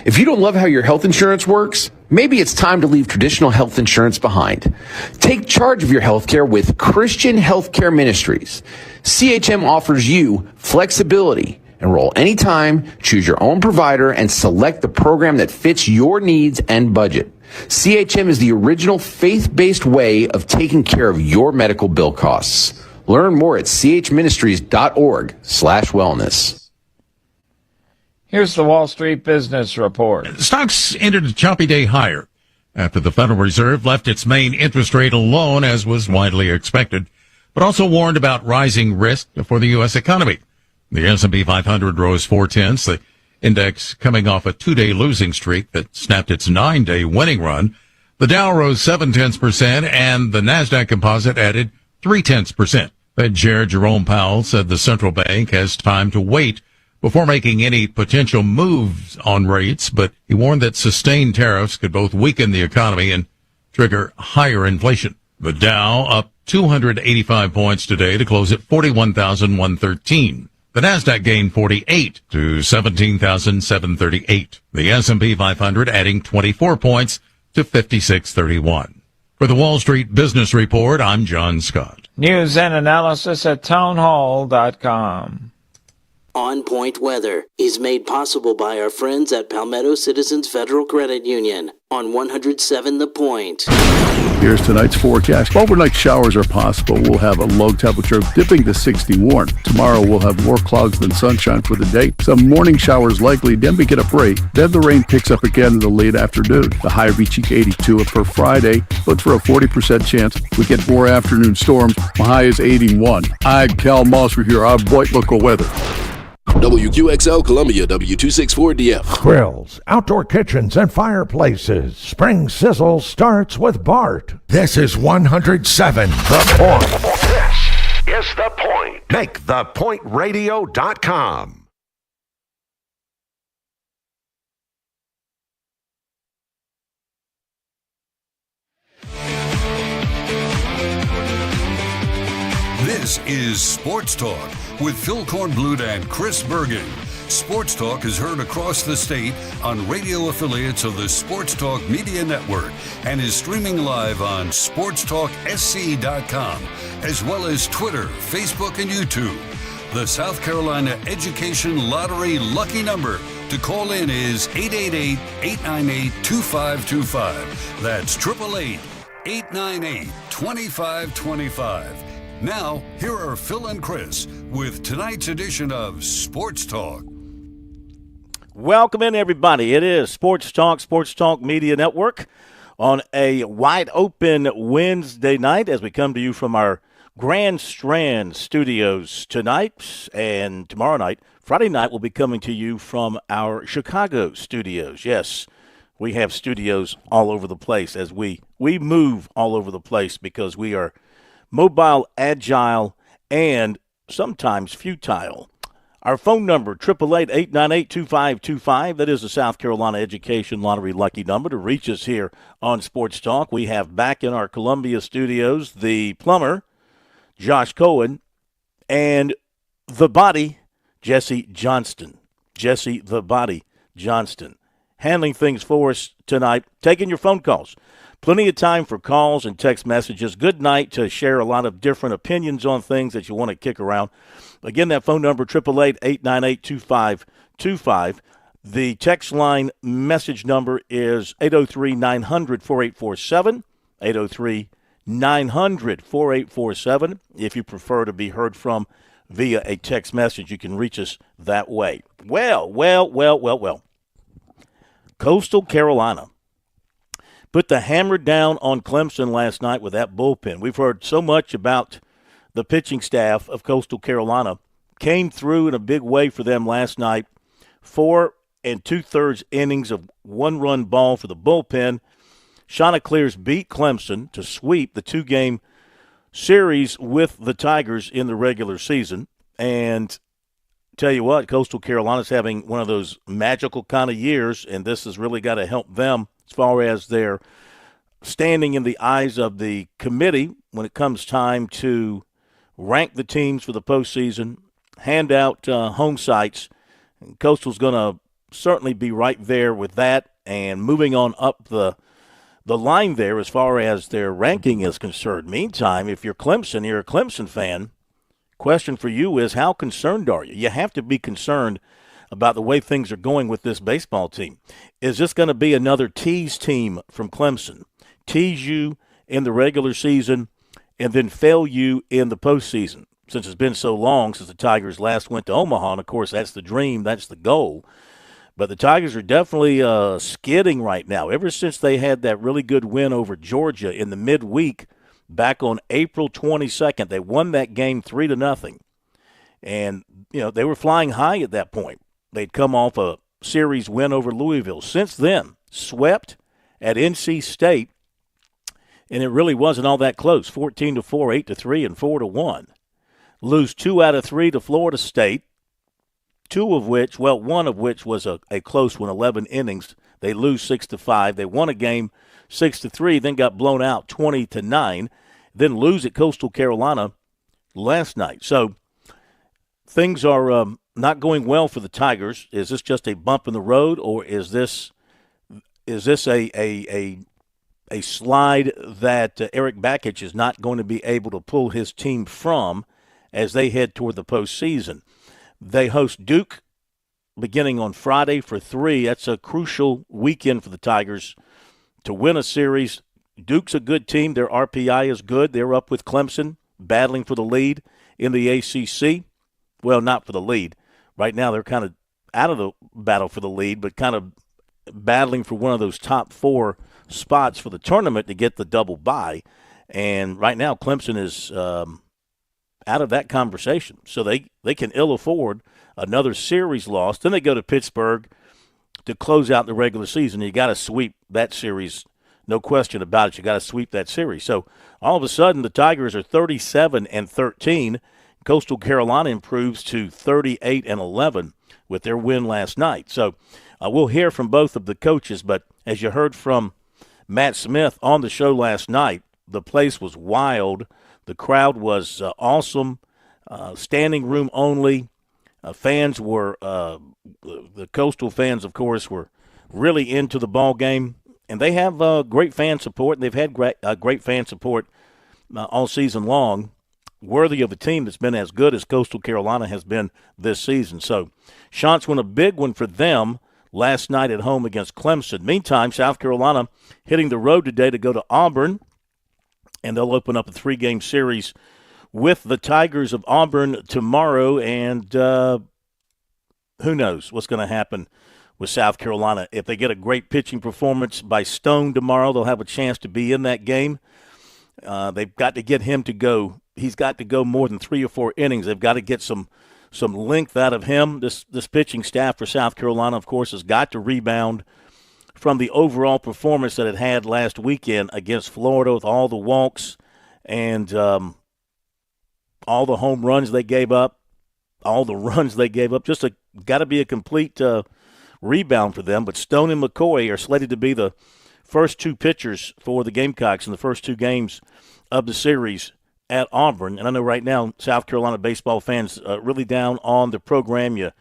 If you don't love how your health insurance works, maybe it's time to leave traditional health insurance behind. Take charge of your healthcare with Christian Healthcare Ministries. CHM offers you flexibility. Enroll anytime, choose your own provider, and select the program that fits your needs and budget. CHM is the original faith-based way of taking care of your medical bill costs. Learn more at chministries.org/wellness. Here's the Wall Street Business Report. Stocks ended a choppy day higher after the Federal Reserve left its main interest rate alone, as was widely expected, but also warned about rising risk for the U.S. economy. The S&P 500 rose 0.4, the index coming off a 2-day losing streak that snapped its 9-day winning run. The Dow rose 0.7%, and the Nasdaq Composite added 0.3%. Fed Chair Jerome Powell said the central bank has time to wait before making any potential moves on rates, but he warned that sustained tariffs could both weaken the economy and trigger higher inflation. The Dow up 285 points today to close at 41,113. The Nasdaq gained 48 to 17,738. The S&P 500 adding 24 points to 5631. For the Wall Street Business Report, I'm John Scott. News and analysis at townhall.com. On Point Weather is made possible by our friends at Palmetto Citizens Federal Credit Union on 107 The Point. Here's tonight's forecast. Overnight showers are possible. We'll have a low temperature dipping to 60 warm. Tomorrow we'll have more clouds than sunshine for the day. Some morning showers likely, then we get a break. Then the rain picks up again in the late afternoon. The high reaching 82 for Friday. Look for a 40% chance we get more afternoon storms. The high is 81. I'm Cal Moser here on Point Local Weather. WQXL Columbia, W264DF. Grills, outdoor kitchens, and fireplaces. Spring Sizzle starts with Bart. This is 107 The Point. This is The Point. Make thepointradio.com. This is Sports Talk with Phil Kornblut and Chris Bergen. Sports Talk is heard across the state on radio affiliates of the Sports Talk Media Network and is streaming live on SportsTalkSC.com, as well as Twitter, Facebook, and YouTube. The South Carolina Education Lottery lucky number to call in is 888-898-2525. That's 888-898-2525. Now, here are Phil and Chris with tonight's edition of Sports Talk. Welcome in, everybody. It is Sports Talk Media Network on a wide open Wednesday night as we come to you from our Grand Strand studios tonight and tomorrow night. Friday night, we'll be coming to you from our Chicago studios. Yes, we have studios all over the place as we move all over the place because we are mobile, agile, and sometimes futile. Our phone number, 888-898-2525. That is the South Carolina Education Lottery lucky number to reach us here on Sports Talk. We have back in our Columbia studios the plumber, Josh Cohen, and the body, Jesse Johnston. Jesse the Body Johnston. Handling things for us tonight, taking your phone calls. Plenty of time for calls and text messages. Good night to share a lot of different opinions on things that you want to kick around. Again, that phone number, 888-898-2525. The text line message number is 803-900-4847, 803-900-4847. If you prefer to be heard from via a text message, you can reach us that way. Well. Coastal Carolina put the hammer down on Clemson last night with that bullpen. We've heard so much about the pitching staff of Coastal Carolina. Came through in a big way for them last night. 4 2/3 innings of one-run ball for the bullpen. Chanticleers beat Clemson to sweep the 2-game series with the Tigers in the regular season. And tell you what, Coastal Carolina's having one of those magical kind of years, and this has really got to help them as far as their standing in the eyes of the committee when it comes time to rank the teams for the postseason, hand out home sites. Coastal's going to certainly be right there with that and moving on up the line there as far as their ranking is concerned. Meantime, if you're Clemson, you're a Clemson fan, question for you is, how concerned are you? You have to be concerned about the way things are going with this baseball team. Is this going to be another tease team from Clemson? Tease you in the regular season and then fail you in the postseason, since it's been so long since the Tigers last went to Omaha. And, of course, that's the dream, that's the goal. But the Tigers are definitely skidding right now. Ever since they had that really good win over Georgia in the midweek back on April 22nd, they won that game 3-0. And, they were flying high at that point. They'd come off a series win over Louisville. Since then, swept at NC State, and it really wasn't all that close, 14-4, 8-3, and 4-1. Lose 2 out of 3 to Florida State. One of which was a close one, 11 innings. They lose 6-5. They won a game 6-3, then got blown out 20-9, then lose at Coastal Carolina last night. So things are not going well for the Tigers. Is this just a bump in the road, or is this a slide that Eric Bakich is not going to be able to pull his team from as they head toward the postseason? They host Duke beginning on Friday for 3. That's a crucial weekend for the Tigers to win a series. Duke's a good team. Their RPI is good. They're up with Clemson, battling for the lead in the ACC. Well, not for the lead. Right now they're kind of out of the battle for the lead, but kind of battling for one of those top 4 spots for the tournament to get the double bye. And right now Clemson is out of that conversation. So they can ill afford another series loss. Then they go to Pittsburgh to close out the regular season. You got to sweep that series, no question about it. You got to sweep that series. So all of a sudden the Tigers are 37-13. Coastal Carolina improves to 38-11 with their win last night. So we'll hear from both of the coaches, but as you heard from Matt Smith on the show last night, the place was wild. The crowd was awesome, standing room only. Fans were the Coastal fans, of course, were really into the ball game, and they have great fan support. And they've had great fan support all season long, worthy of a team that's been as good as Coastal Carolina has been this season. So, Chants won a big one for them last night at home against Clemson. Meantime, South Carolina hitting the road today to go to Auburn, and they'll open up a 3-game series with the Tigers of Auburn tomorrow. And who knows what's going to happen with South Carolina. If they get a great pitching performance by Stone tomorrow, they'll have a chance to be in that game. They've got to get him to go. He's got to go more than 3 or 4 innings. They've got to get some length out of him. This pitching staff for South Carolina, of course, has got to rebound from the overall performance that it had last weekend against Florida, with all the walks and all the home runs they gave up, all the runs they gave up. Just got to be a complete rebound for them. But Stone and McCoy are slated to be the first 2 pitchers for the Gamecocks in the first 2 games of the series at Auburn. And I know right now South Carolina baseball fans really down on the program. You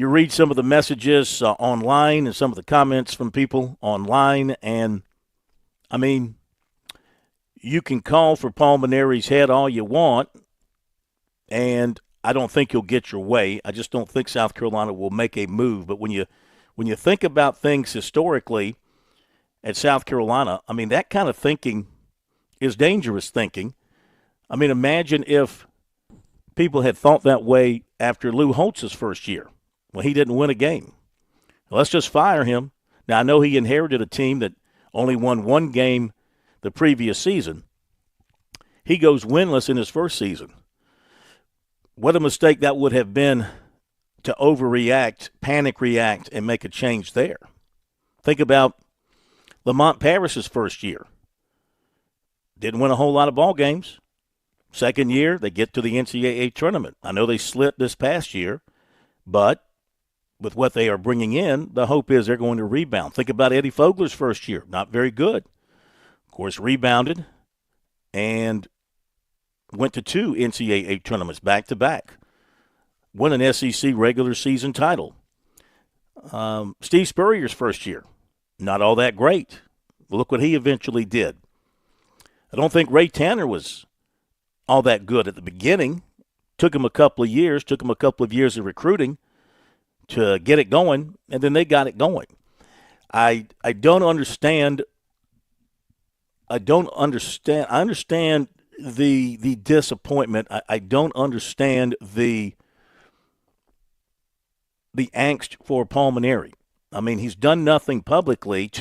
read some of the messages online and some of the comments from people online, and, I mean, you can call for Paul Maneri's head all you want, and I don't think you'll get your way. I just don't think South Carolina will make a move. But when you think about things historically at South Carolina, I mean, that kind of thinking is dangerous thinking. I mean, imagine if people had thought that way after Lou Holtz's first year. Well, he didn't win a game. Let's just fire him. Now, I know he inherited a team that only won 1 game the previous season. He goes winless in his first season. What a mistake that would have been to overreact, panic react, and make a change there. Think about Lamont Paris's first year. Didn't win a whole lot of ball games. Second year, they get to the NCAA tournament. I know they slipped this past year, but with what they are bringing in, the hope is they're going to rebound. Think about Eddie Fogler's first year. Not very good. Of course, rebounded and went to 2 NCAA tournaments back-to-back. Won an SEC regular season title. Steve Spurrier's first year, not all that great. Look what he eventually did. I don't think Ray Tanner was all that good at the beginning. Took him a couple of years of recruiting to get it going, and then they got it going. I understand the disappointment. I don't understand the angst for Paul Mainieri. I mean, he's done nothing publicly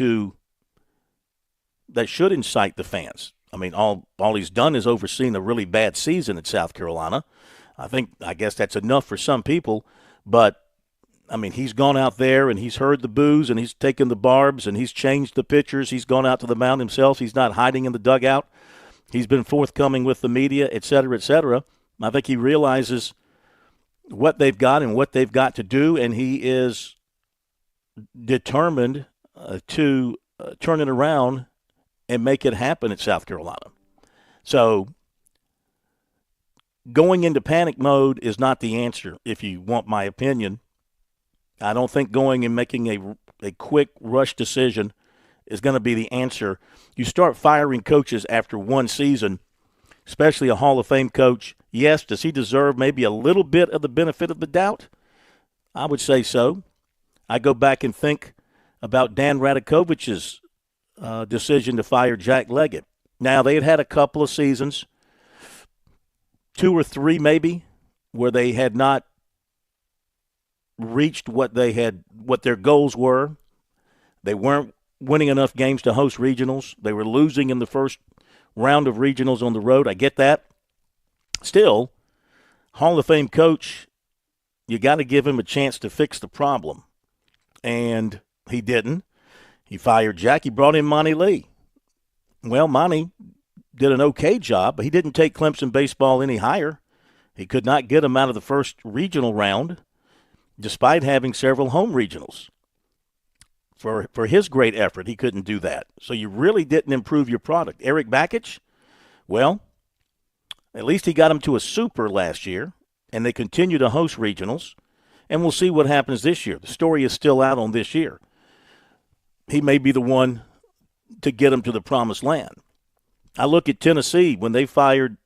that should incite the fans. I mean, all he's done is overseen a really bad season at South Carolina. I guess that's enough for some people, but I mean, he's gone out there and he's heard the boos and he's taken the barbs and he's changed the pitchers. He's gone out to the mound himself. He's not hiding in the dugout. He's been forthcoming with the media, et cetera, et cetera. I think he realizes what they've got and what they've got to do, and he is determined to turn it around and make it happen at South Carolina. So going into panic mode is not the answer, if you want my opinion. I don't think going and making a quick rush decision is going to be the answer. You start firing coaches after one season, especially a Hall of Fame coach. Yes, does he deserve maybe a little bit of the benefit of the doubt? I would say so. I go back and think about Dan Radakovich's decision to fire Jack Leggett. Now, they had a couple of seasons, 2 or 3 maybe, where they had not reached what their goals were. They weren't winning enough games to host regionals. They were losing in the first round of regionals on the road. I get that. Still, Hall of Fame coach, you got to give him a chance to fix the problem. And he didn't. He fired Jack. He brought in Monty Lee. Well, Monty did an okay job, but he didn't take Clemson baseball any higher. He could not get them out of the first regional round, despite having several home regionals. For his great effort, he couldn't do that. So you really didn't improve your product. Eric Bakich, well, at least he got him to a super last year, and they continue to host regionals, and we'll see what happens this year. The story is still out on this year. He may be the one to get him to the promised land. I look at Tennessee when they fired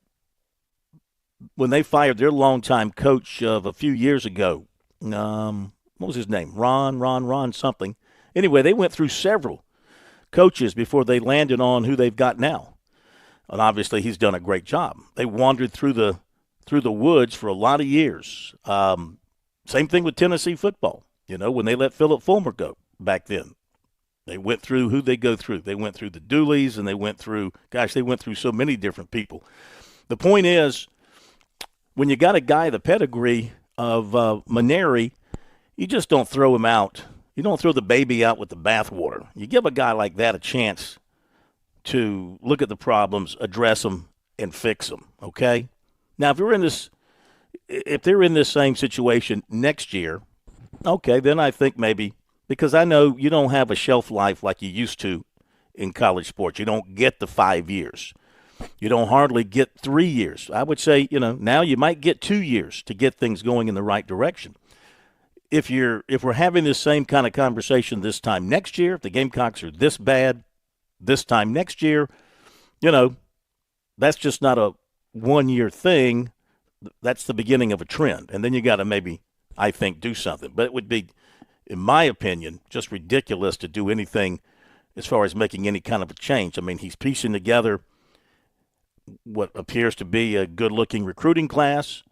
their longtime coach of a few years ago. What was his name? Ron something. Anyway, they went through several coaches before they landed on who they've got now. And obviously he's done a great job. They wandered through the woods for a lot of years. Same thing with Tennessee football. When they let Philip Fulmer go back then. They went through who they go through. They went through the Dooleys, and they went through so many different people. The point is, when you got a guy the pedigree of Mainieri, you just don't throw him out. You don't throw the baby out with the bathwater. You give a guy like that a chance to look at the problems, address them, and fix them, okay? Now, if they're in this same situation next year, okay, then I think maybe, because I know you don't have a shelf life like you used to in college sports. You don't get the 5 years. You don't hardly get 3 years. I would say, now you might get 2 years to get things going in the right direction. If we're having this same kind of conversation this time next year, if the Gamecocks are this bad this time next year, that's just not a 1 year thing. That's the beginning of a trend. And then you got to maybe, I think, do something. But it would be, in my opinion, just ridiculous to do anything as far as making any kind of a change. I mean, he's piecing together what appears to be a good-looking recruiting class,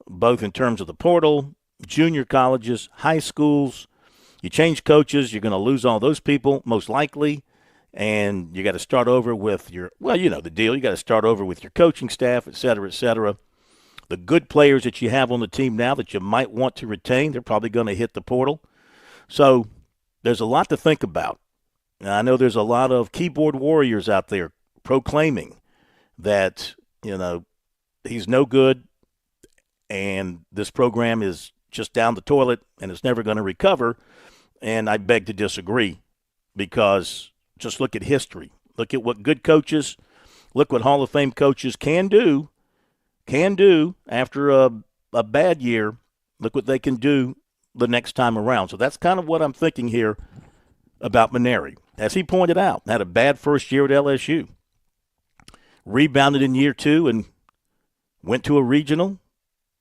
both in terms of the portal, junior colleges, high schools. You change coaches, you're going to lose all those people, most likely, and you got to start over with the deal. You got to start over with your coaching staff, et cetera, et cetera. The good players that you have on the team now that you might want to retain, they're probably going to hit the portal. So there's a lot to think about. Now, I know there's a lot of keyboard warriors out there proclaiming that, he's no good and this program is just down the toilet and it's never going to recover. And I beg to disagree, because just look at history. Look at what good coaches, look what Hall of Fame coaches can do after a bad year. Look what they can do the next time around. So that's kind of what I'm thinking here about Mainieri. As he pointed out, had a bad first year at LSU. Rebounded in year 2 and went to a regional,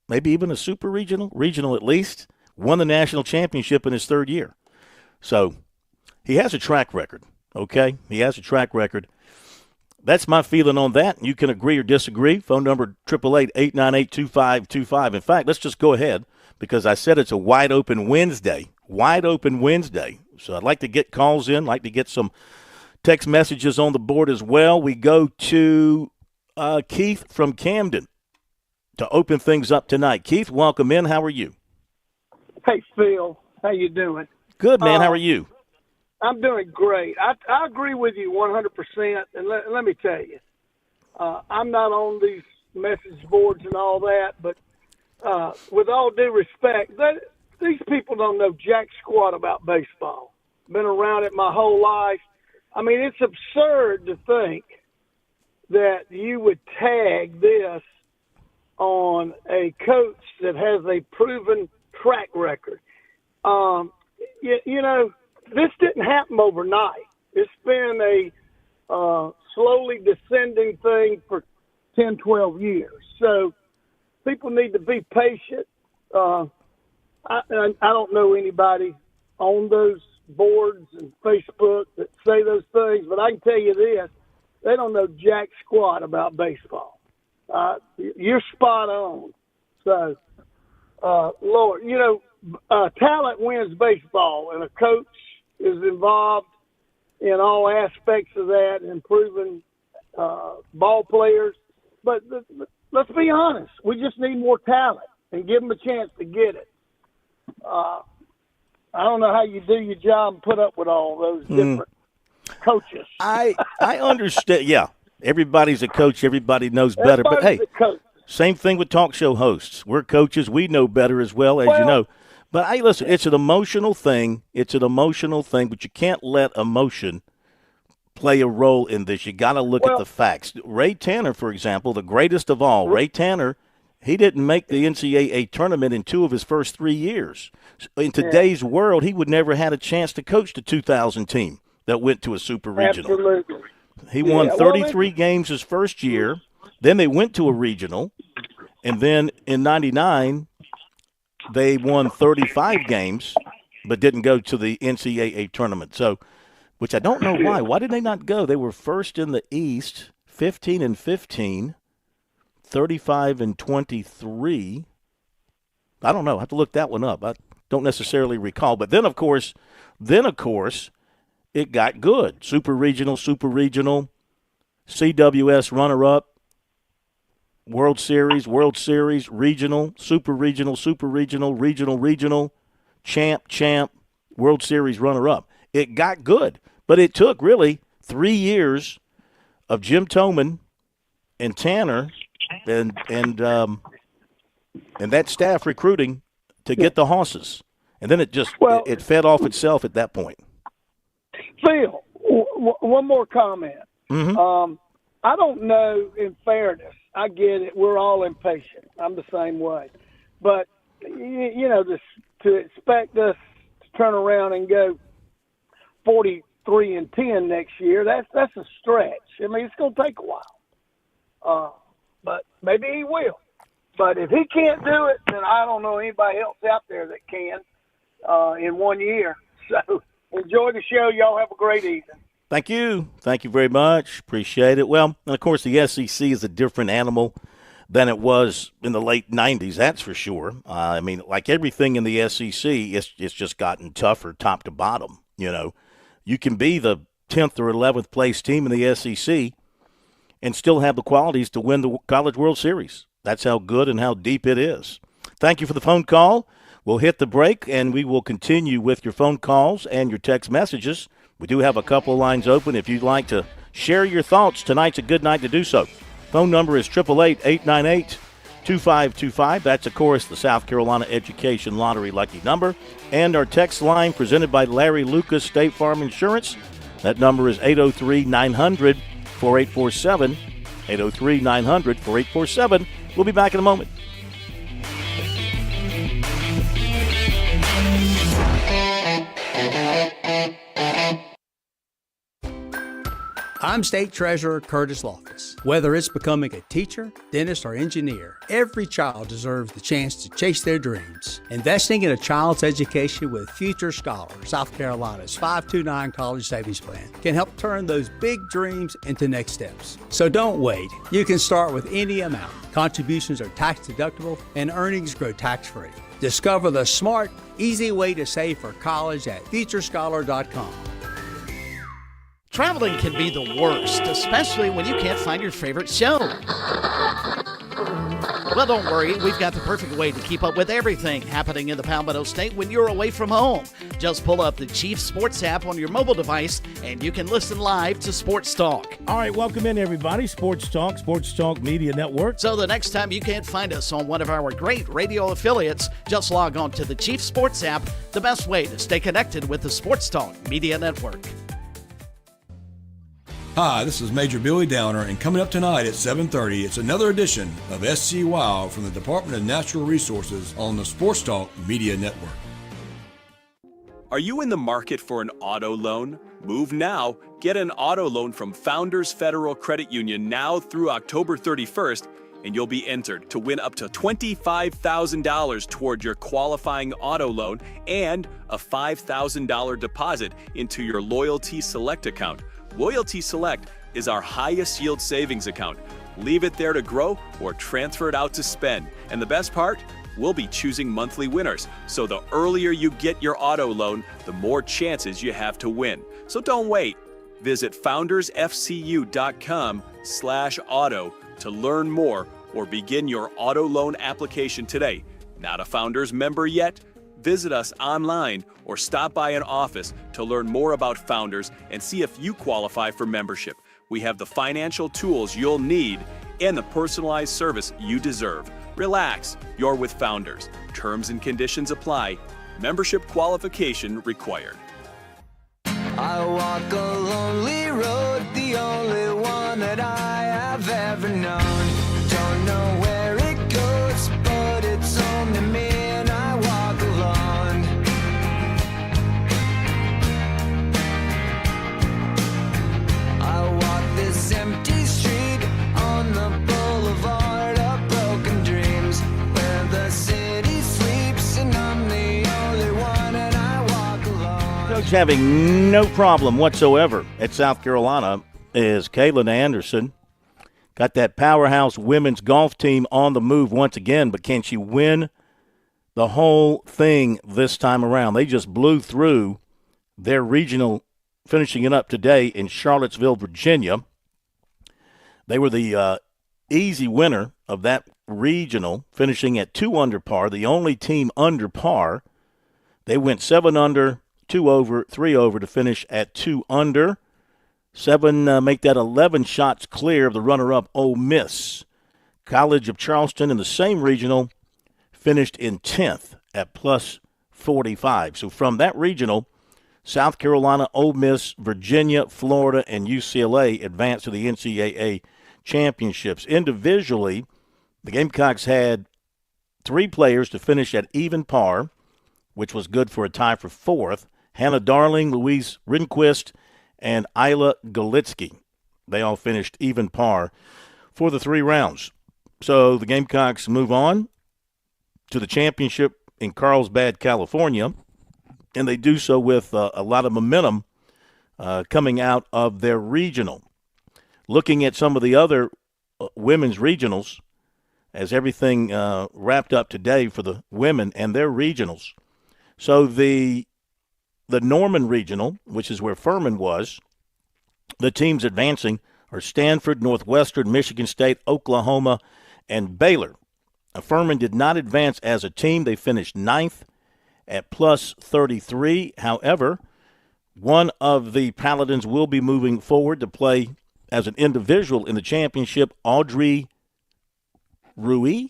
maybe even a super regional at least. Won the national championship in his 3rd year. So he has a track record, okay? He has a track record. That's my feeling on that. You can agree or disagree. Phone number 888-898-2525. In fact, let's just go ahead because I said it's a wide open Wednesday. Wide open Wednesday. So I'd like to get calls in, like to get some text messages on the board as well. We go to Keith from Camden to open things up tonight. Keith, welcome in. How are you? Hey, Phil. How you doing? Good, man. How are you? I'm doing great. I agree with you 100%. And let me tell you, I'm not on these message boards and all that, but with all due respect, these people don't know jack squat about baseball. Been around it my whole life. I mean, it's absurd to think that you would tag this on a coach that has a proven track record. You know, this didn't happen overnight. It's been a slowly descending thing for 10, 12 years. So people need to be patient. I don't know anybody on those boards and Facebook that say those things, but I can tell you this, they don't know jack squat about baseball. You're spot on. So, Lord, you know, talent wins baseball, and a coach is involved in all aspects of that, improving ball players. But let's be honest, we just need more talent and give them a chance to get it. I don't know how you do your job and put up with all those different coaches. I understand. Yeah, everybody's a coach. Everybody knows better. But, hey, same thing with talk show hosts. We're coaches. We know better as well, as you know. But, hey, listen, it's an emotional thing. It's an emotional thing, but you can't let emotion play a role in this. You got to look at the facts. Ray Tanner, for example, the greatest of all, Ray Tanner, he didn't make the NCAA tournament in 2 of his first 3 years. In today's world, he would never had a chance to coach the 2000 team that went to a super regional. Absolutely. He won 33 games his first year. Then they went to a regional. And then in 99, they won 35 games but didn't go to the NCAA tournament. So, which I don't know why. Why did they not go? They were first in the East, 15-15, 35-23. I don't know. I have to look that one up. I don't necessarily recall. But then, of course, it got good. Super regional, CWS runner-up, World Series, regional, super regional, regional, champ, World Series runner-up. It got good, but it took really 3 years of Jim Toman and Tanner and that staff recruiting to get the horses. And then it just it fed off itself at that point. Phil, one more comment. Mm-hmm. I don't know, in fairness, I get it. We're all impatient. I'm the same way. But, you know, to expect us to turn around and go 43-10 next year, that's a stretch. I mean, it's going to take a while. But maybe he will. But if he can't do it, then I don't know anybody else out there that can in 1 year. So enjoy the show. Y'all have a great evening. Thank you. Thank you very much. Appreciate it. Well, and of course, the SEC is a different animal than it was in the late 90s, that's for sure. I mean, like everything in the SEC, it's just gotten tougher top to bottom. You know, you can be the 10th or 11th place team in the SEC and still have the qualities to win the College World Series. That's how good and how deep it is. Thank you for the phone call. We'll hit the break, and we will continue with your phone calls and your text messages. We do have a couple of lines open. If you'd like to share your thoughts, tonight's a good night to do so. Phone number is 888-898-2525. That's, of course, the South Carolina Education Lottery lucky number. And our text line presented by Larry Lucas State Farm Insurance. That number is 803-900-4847. 803-900-4847. We'll be back in a moment. I'm State Treasurer Curtis Loftus. Whether it's becoming a teacher, dentist, or engineer, every child deserves the chance to chase their dreams. Investing in a child's education with Future Scholar, South Carolina's 529 College Savings Plan, can help turn those big dreams into next steps. So don't wait. You can start with any amount. Contributions are tax deductible and earnings grow tax-free. Discover the smart, easy way to save for college at futurescholar.com. Traveling can be the worst, especially when you can't find your favorite show. Well, don't worry. We've got the perfect way to keep up with everything happening in the Palmetto State when you're away from home. Just pull up the Chief Sports app on your mobile device, and you can listen live to Sports Talk. All right, welcome in, everybody. Sports Talk Media Network. So the next time you can't find us on one of our great radio affiliates, just log on to the Chief Sports app, the best way to stay connected with the Sports Talk Media Network. Hi, this is Major Billy Downer, and coming up tonight at 7:30, it's another edition of SC Wow from the Department of Natural Resources on the Sports Talk Media Network. Are you in the market for an auto loan? Move now. Get an auto loan from Founders Federal Credit Union now through October 31st, and you'll be entered to win up to $25,000 toward your qualifying auto loan and a $5,000 deposit into your Loyalty Select account. Loyalty Select is our highest yield savings account. Leave it there to grow or transfer it out to spend. And the best part? We'll be choosing monthly winners. So the earlier you get your auto loan, the more chances you have to win. So don't wait. Visit foundersfcu.com/auto to learn more or begin your auto loan application today. Not a Founders member yet? Visit us online or stop by an office to learn more about Founders and see if you qualify for membership. We have the financial tools you'll need and the personalized service you deserve. Relax, you're with Founders. Terms and conditions apply. Membership qualification required. I walk a lonely road, the only one that I have ever known. Don't know where it goes, but it's home to me. Empty street on the boulevard of broken dreams, where the city sleeps and I'm the only one and I walk alone. Coach having no problem whatsoever at South Carolina is Kaylin Anderson. Got that powerhouse women's golf team on the move once again, but can she win the whole thing this time around? They just blew through their regional, finishing it up today in Charlottesville, Virginia. They were the easy winner of that regional, finishing at 2 under par, the only team under par. They went 7 under, 2 over, 3 over to finish at 2 under. 7 make that 11 shots clear of the runner-up Ole Miss. College of Charleston in the same regional finished in 10th at plus 45. So from that regional, South Carolina, Ole Miss, Virginia, Florida, and UCLA advanced to the NCAA championships. Individually, the Gamecocks had 3 players to finish at even par, which was good for a tie for 4th. Hannah Darling, Louise Rehnquist, and Isla Golitsky. They all finished even par for the 3 rounds. So the Gamecocks move on to the championship in Carlsbad, California, and they do so with a lot of momentum coming out of their regional. Looking at some of the other women's regionals, as everything wrapped up today for the women and their regionals. So the Norman regional, which is where Furman was, the teams advancing are Stanford, Northwestern, Michigan State, Oklahoma, and Baylor. Furman did not advance as a team. They finished 9th at plus 33. However, one of the Paladins will be moving forward to play as an individual in the championship, Audrey Ryu,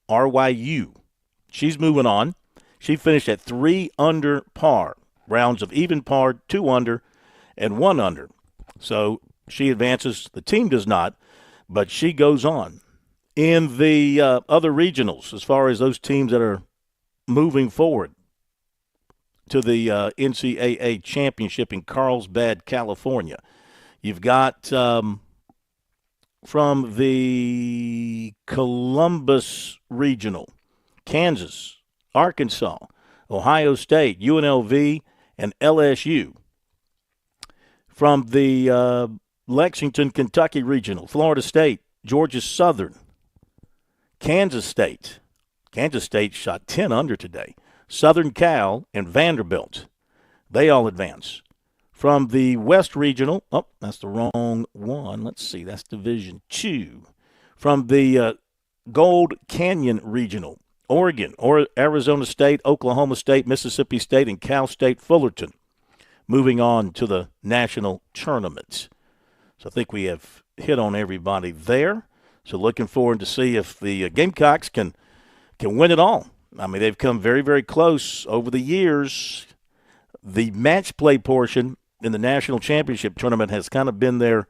R-Y-U. She's moving on. She finished at 3 under par, rounds of even par, 2 under, and 1 under. So she advances. The team does not, but she goes on. In the other regionals, as far as those teams that are moving forward, to the NCAA championship in Carlsbad, California. You've got from the Columbus Regional, Kansas, Arkansas, Ohio State, UNLV, and LSU. From the Lexington, Kentucky Regional, Florida State, Georgia Southern, Kansas State. Kansas State shot 10 under today. Southern Cal and Vanderbilt. They all advance. From the West Regional, oh, that's the wrong one. Let's see, that's Division II. From the Gold Canyon Regional, Oregon, Arizona State, Oklahoma State, Mississippi State, and Cal State Fullerton. Moving on to the national tournaments. So I think we have hit on everybody there. So looking forward to see if the Gamecocks can win it all. I mean, they've come very, very close over the years. The match play portion in the national championship tournament has kind of been their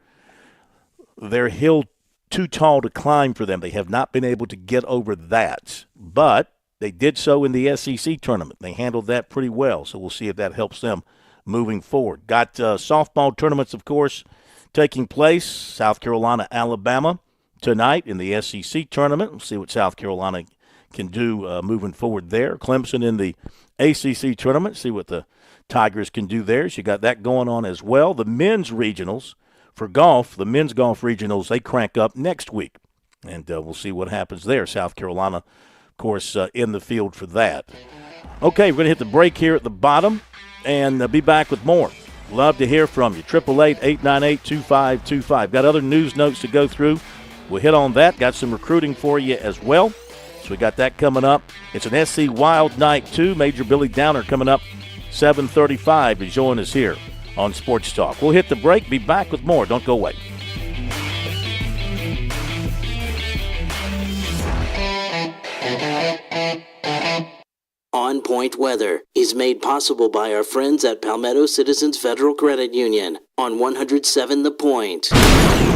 hill too tall to climb for them. They have not been able to get over that. But they did so in the SEC tournament. They handled that pretty well. So we'll see if that helps them moving forward. Got softball tournaments, of course, taking place. South Carolina, Alabama tonight in the SEC tournament. We'll see what South Carolina can do moving forward there. Clemson in the ACC tournament. See what the Tigers can do there. So you got that going on as well. The men's regionals for golf, the men's golf regionals, they crank up next week. And we'll see what happens there. South Carolina, of course, in the field for that. Okay, we're going to hit the break here at the bottom and be back with more. Love to hear from you. 888-898-2525. Got other news notes to go through. We'll hit on that. Got some recruiting for you as well. So we got that coming up. It's an SC Wild Night, too. Major Billy Downer coming up 7:35 to join us here on Sports Talk. We'll hit the break. Be back with more. Don't go away. On Point Weather is made possible by our friends at Palmetto Citizens Federal Credit Union on 107 The Point.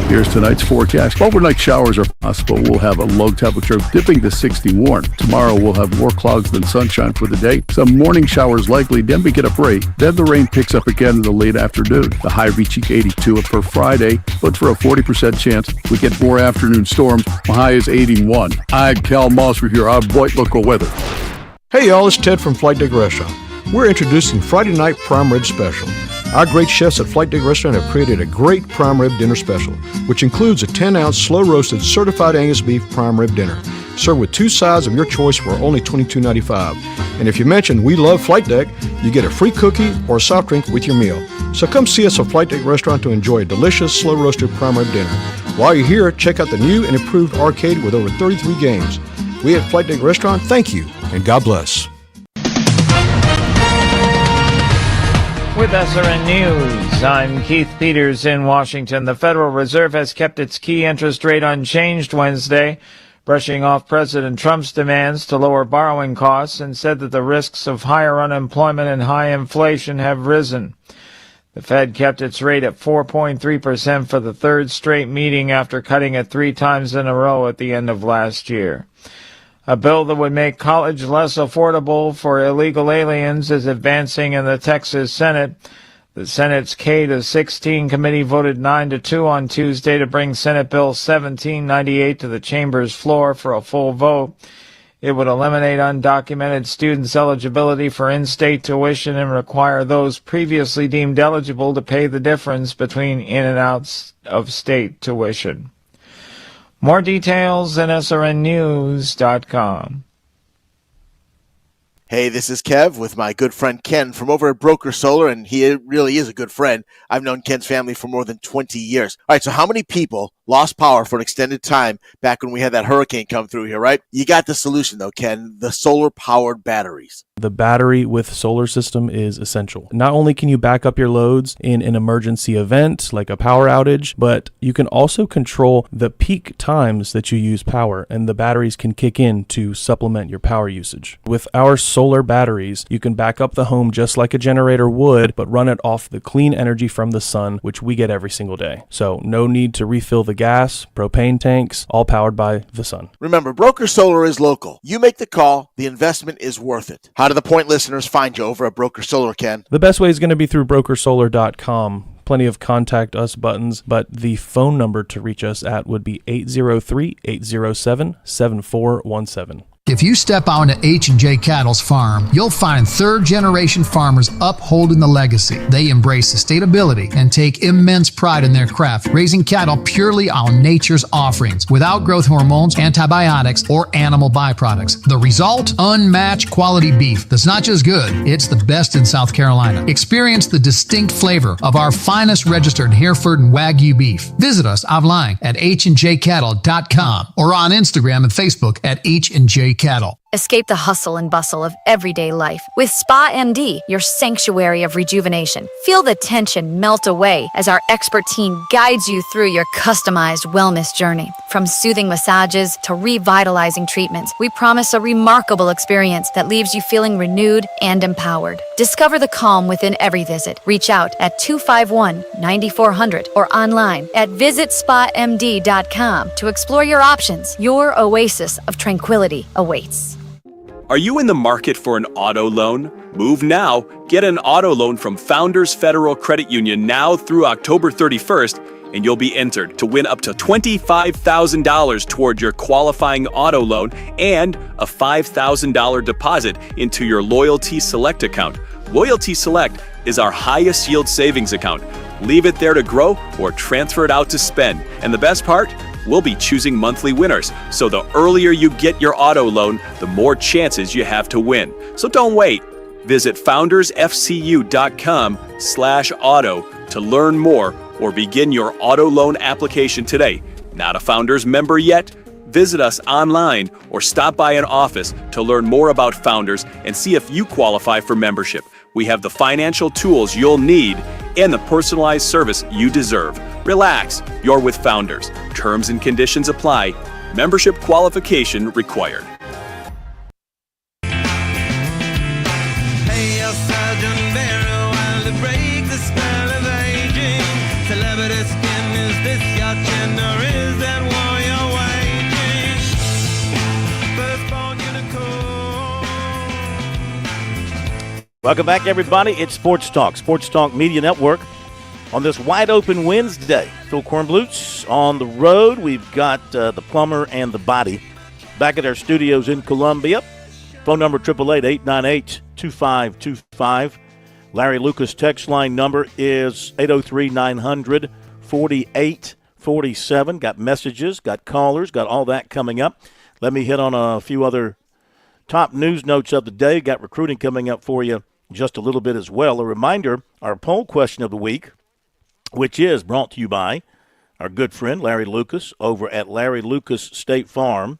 Here's tonight's forecast. Overnight showers are possible. We'll have a low temperature dipping to 60 warm. Tomorrow we'll have more clouds than sunshine for the day. Some morning showers likely, then we get a break. Then the rain picks up again in the late afternoon. The high reaching 82 per Friday, but for a 40% chance we get more afternoon storms. The high is 81. I'm Cal Mossford here on Boyd Local Weather. Hey y'all, it's Ted from Flight Deck Restaurant. We're introducing Friday Night Prime Rib Special. Our great chefs at Flight Deck Restaurant have created a great prime rib dinner special, which includes a 10-ounce slow-roasted certified Angus beef prime rib dinner, served with 2 sides of your choice for only $22.95. And if you mention We Love Flight Deck, you get a free cookie or a soft drink with your meal. So come see us at Flight Deck Restaurant to enjoy a delicious slow-roasted prime rib dinner. While you're here, check out the new and improved arcade with over 33 games. We at Flight Deck Restaurant thank you, and God bless. With SRN News, I'm Keith Peters in Washington. The Federal Reserve has kept its key interest rate unchanged Wednesday, brushing off President Trump's demands to lower borrowing costs, and said that the risks of higher unemployment and high inflation have risen. The Fed kept its rate at 4.3% for the third straight meeting after cutting it 3 times in a row at the end of last year. A bill that would make college less affordable for illegal aliens is advancing in the Texas Senate. The Senate's K-16 committee voted 9-2 on Tuesday to bring Senate Bill 1798 to the chamber's floor for a full vote. It would eliminate undocumented students' eligibility for in-state tuition and require those previously deemed eligible to pay the difference between in and out of state tuition. More details at srnnews.com. Hey, this is Kev with my good friend Ken from over at Broker Solar, and he really is a good friend. I've known Ken's family for more than 20 years. All right, so how many people lost power for an extended time back when we had that hurricane come through here, right? You got the solution, though, Ken, the solar-powered batteries. The battery with solar system is essential. Not only can you back up your loads in an emergency event like a power outage, but you can also control the peak times that you use power, and the batteries can kick in to supplement your power usage. With our solar batteries, you can back up the home just like a generator would, but run it off the clean energy from the sun, which we get every single day. So no need to refill the gas, propane tanks, all powered by the sun. Remember, Broker Solar is local. You make the call, the investment is worth it. How do the Point listeners find you over at Broker Solar, Ken? The best way is going to be through brokersolar.com. Plenty of contact us buttons, but the phone number to reach us at would be 803-807-7417. If you step onto H&J Cattle's farm, you'll find third-generation farmers upholding the legacy. They embrace sustainability and take immense pride in their craft, raising cattle purely on nature's offerings, without growth hormones, antibiotics, or animal byproducts. The result? Unmatched quality beef that's not just good, it's the best in South Carolina. Experience the distinct flavor of our finest registered Hereford and Wagyu beef. Visit us online at hdjcattle.com or on Instagram and Facebook at H&J Cattle. Escape the hustle and bustle of everyday life with Spa MD, your sanctuary of rejuvenation. Feel the tension melt away as our expert team guides you through your customized wellness journey. From soothing massages to revitalizing treatments, we promise a remarkable experience that leaves you feeling renewed and empowered. Discover the calm within every visit. Reach out at 251-9400 or online at visitspamd.com to explore your options. Your oasis of tranquility awaits. Are you in the market for an auto loan? Move now. Get an auto loan from Founders Federal Credit Union now through October 31st, and you'll be entered to win up to $25,000 toward your qualifying auto loan and a $5,000 deposit into your Loyalty Select account. Loyalty Select is our highest yield savings account. Leave it there to grow or transfer it out to spend. And the best part? We'll be choosing monthly winners. So the earlier you get your auto loan, the more chances you have to win. So don't wait. Visit foundersfcu.com/auto to learn more or begin your auto loan application today. Not a Founders member yet? Visit us online or stop by an office to learn more about Founders and see if you qualify for membership. We have the financial tools you'll need and the personalized service you deserve. Relax, you're with Founders. Terms and conditions apply. Membership qualification required. Hey, your Sergeant Barrow, while to break the spell of aging. Celebrity skin, is this your chin or is that war you're waging? Firstborn unicorn. Welcome back, everybody. It's Sports Talk, Sports Talk Media Network. On this wide open Wednesday, Phil Kornblutz on the road. We've got the plumber and the body back at our studios in Columbia. Phone number 888-898-2525. Larry Lucas text line number is 803-900-4847. Got messages, got callers, got all that coming up. Let me hit on a few other top news notes of the day. Got recruiting coming up for you just a little bit as well. A reminder, our poll question of the week, which is brought to you by our good friend Larry Lucas over at Larry Lucas State Farm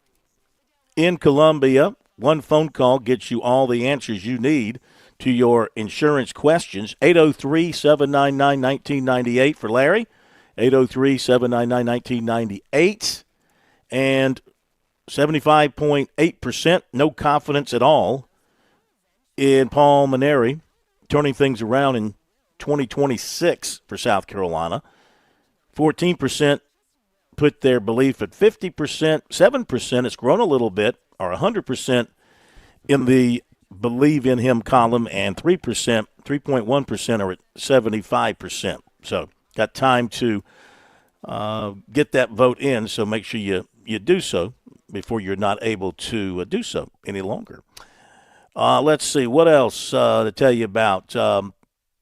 in Columbia. One phone call gets you all the answers you need to your insurance questions. 803-799-1998 for Larry, 803-799-1998, and 75.8%, no confidence at all in Paul Maneri turning things around in 2026 for South Carolina. 14% put their belief at 50%. 7%, it's grown a little bit, or 100% in the believe in him column, and 3.1% are at 75%. So got time to get that vote in, so make sure you do so before you're not able to do so any longer. Let's see, what else to tell you about?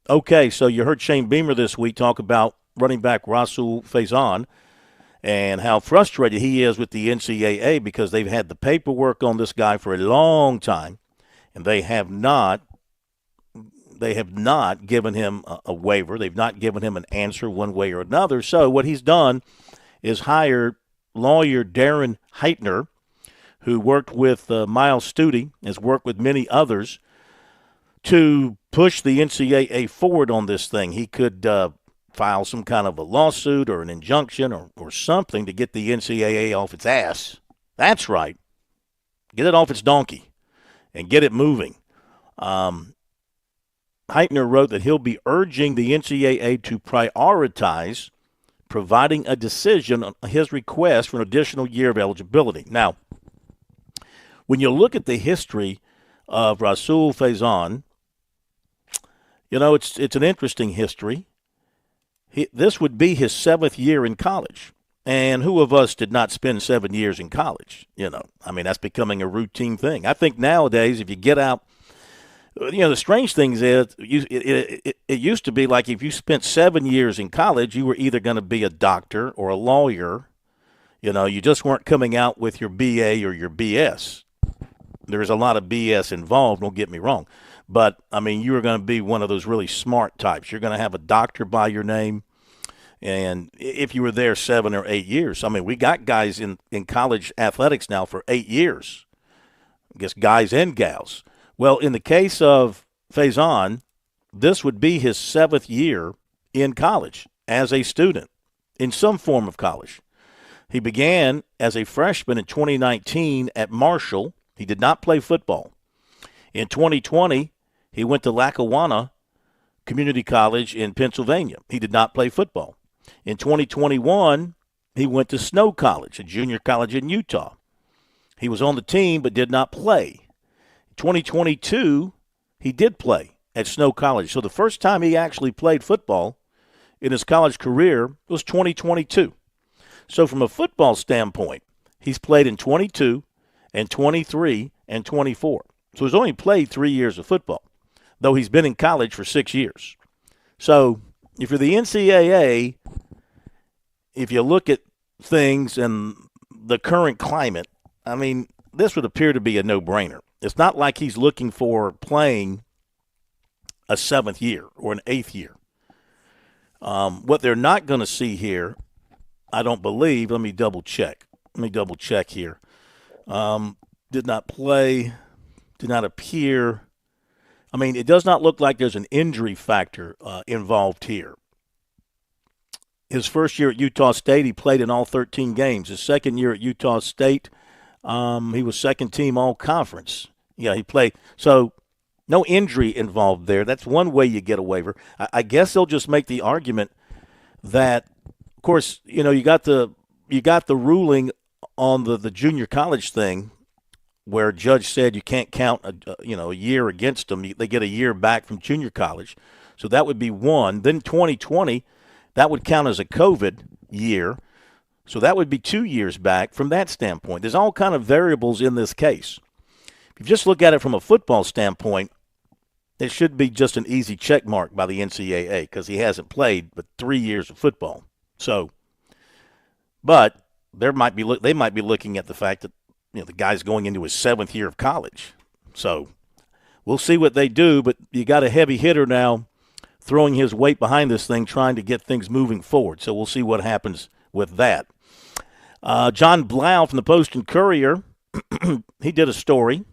Okay, so you heard Shane Beamer this week talk about running back Rasul Faison and how frustrated he is with the NCAA because they've had the paperwork on this guy for a long time, and they have not given him a waiver. They've not given him an answer one way or another. So what he's done is hired lawyer Darren Heitner, who worked with Miles Studi, has worked with many others, to push the NCAA forward on this thing. He could file some kind of a lawsuit or an injunction or something to get the NCAA off its ass. That's right. Get it off its donkey and get it moving. Heitner wrote that he'll be urging the NCAA to prioritize providing a decision on his request for an additional year of eligibility. Now, when you look at the history of Rasul Faison, it's an interesting history. This would be his 7th year in college. And who of us did not spend 7 years in college? That's becoming a routine thing. I think nowadays, if you get out, the strange thing is it used to be like if you spent 7 years in college, you were either going to be a doctor or a lawyer. You just weren't coming out with your BA or your BS. There's a lot of BS involved, don't get me wrong. But, you were going to be one of those really smart types. You're going to have a doctor by your name. And if you were there 7 or 8 years, we got guys in college athletics now for 8 years. I guess guys and gals. Well, in the case of Faison, this would be his 7th year in college as a student in some form of college. He began as a freshman in 2019 at Marshall. He did not play football. In 2020, he went to Lackawanna Community College in Pennsylvania. He did not play football. In 2021, he went to Snow College, a junior college in Utah. He was on the team but did not play. In 2022, he did play at Snow College. So the first time he actually played football in his college career was 2022. So from a football standpoint, he's played in 22 and 23 and 24. So he's only played 3 years of football, though he's been in college for 6 years. So if you're the NCAA, if you look at things and the current climate, this would appear to be a no-brainer. It's not like he's looking for playing a 7th year or an 8th year. What they're not going to see here, I don't believe, let me double check here. Did not play, did not appear. It does not look like there's an injury factor involved here. His first year at Utah State, he played in all 13 games. His second year at Utah State, he was second team all-conference. Yeah, he played. So no injury involved there. That's one way you get a waiver. I guess they'll just make the argument that, of course, you got the ruling on the junior college thing where a judge said you can't count a year against them. They get a year back from junior college. So that would be one. Then 2020, that would count as a COVID year. So that would be 2 years back from that standpoint. There's all kind of variables in this case. If you just look at it from a football standpoint, it should be just an easy check mark by the NCAA because he hasn't played but 3 years of football. So, but they might be looking at the fact that the guy's going into his 7th year of college. So we'll see what they do, but you got a heavy hitter now throwing his weight behind this thing, trying to get things moving forward. So we'll see what happens with that. John Blau from the Post and Courier, he did a story.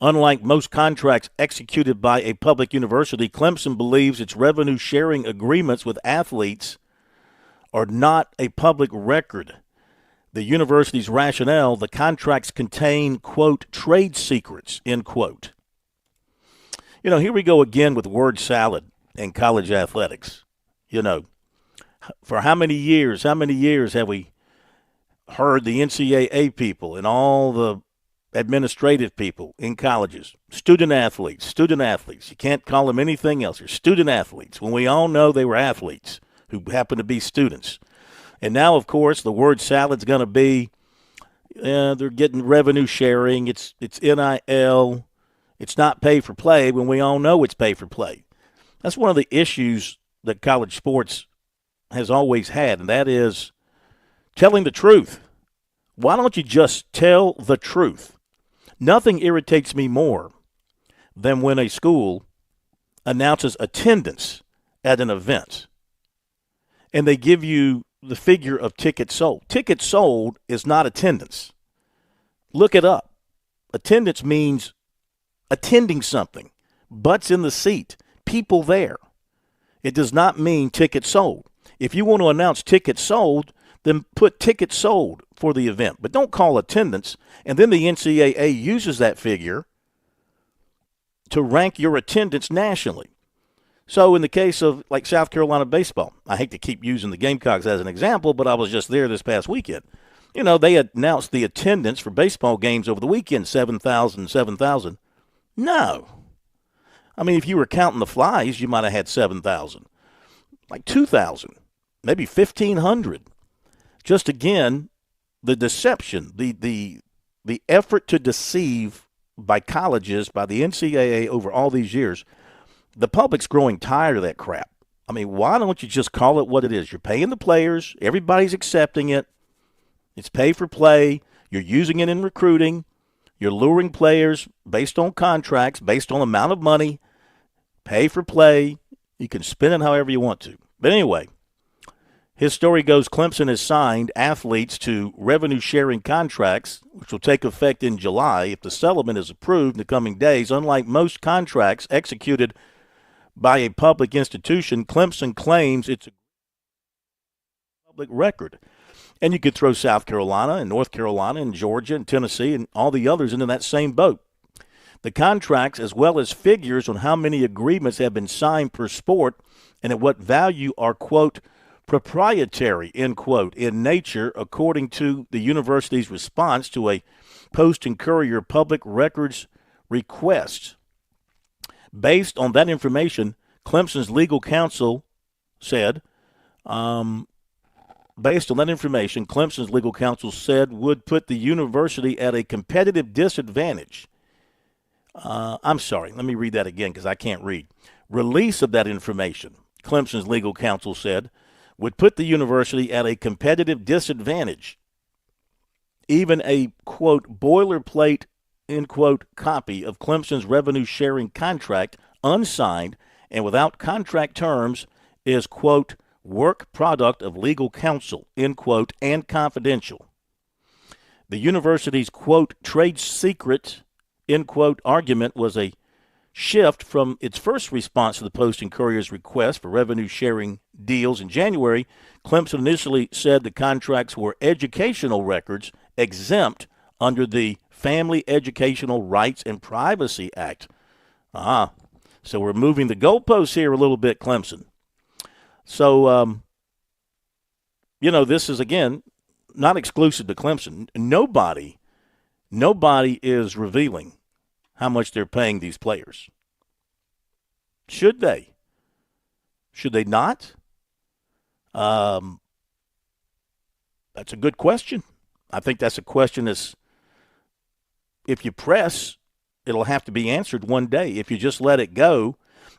Unlike most contracts executed by a public university, Clemson believes its revenue-sharing agreements with athletes are not a public record. The university's rationale, the contracts contain, quote, trade secrets, end quote. Here we go again with word salad in college athletics. For how many years have we heard the NCAA people and all the administrative people in colleges, student athletes. You can't call them anything else. They're student athletes when we all know they were athletes who happen to be students. And now, of course, the word salad's going to be they're getting revenue sharing. It's NIL. It's not pay for play when we all know it's pay for play. That's one of the issues that college sports has always had, and that is telling the truth. Why don't you just tell the truth? Nothing irritates me more than when a school announces attendance at an event and they give you the figure of tickets sold. Tickets sold is not attendance. Look it up. Attendance means attending something, butts in the seat, people there. It does not mean tickets sold. If you want to announce tickets sold, then put tickets sold for the event, but don't call attendance. And then the NCAA uses that figure to rank your attendance nationally. So in the case of like South Carolina baseball, I hate to keep using the Gamecocks as an example, but I was just there this past weekend. You know, they announced the attendance for baseball games over the weekend, 7,000. No. I mean, if you were counting the flies, you might have had 7,000. Like 2,000, maybe 1,500. Just again, the deception, the effort to deceive by colleges, by the NCAA over all these years. The public's growing tired of that crap. I mean, why don't you just call it what it is? You're paying the players. Everybody's accepting it. It's pay for play. You're using it in recruiting. You're luring players based on contracts, based on amount of money. Pay for play. You can spin it however you want to. But anyway, his story goes, Clemson has signed athletes to revenue-sharing contracts, which will take effect in July if the settlement is approved in the coming days. Unlike most contracts executed by a public institution, Clemson claims it's a public record. And you could throw South Carolina and North Carolina and Georgia and Tennessee and all the others into that same boat. The contracts, as well as figures on how many agreements have been signed per sport and at what value are, quote, proprietary, end quote, in nature, according to the university's response to a Post and Courier public records request. Based on that information, Clemson's legal counsel said, would put the university at a competitive disadvantage. I'm sorry, let me read that again because I can't read. Release of that information, Clemson's legal counsel said, would put the university at a competitive disadvantage. Even a, quote, boilerplate, end quote, copy of Clemson's revenue-sharing contract, unsigned and without contract terms, is, quote, work product of legal counsel, end quote, and confidential. The university's, quote, trade secret, end quote, argument was a shift from its first response to the Post and Courier's request for revenue-sharing deals in January. Clemson initially said the contracts were educational records exempt under the Family Educational Rights and Privacy Act. So we're moving the goalposts here a little bit, Clemson. So, this is, again, not exclusive to Clemson. Nobody is revealing how much they're paying these players. Should they? Should they not? That's a good question. I think that's a question that's, if you press, it'll have to be answered one day. If you just let it go,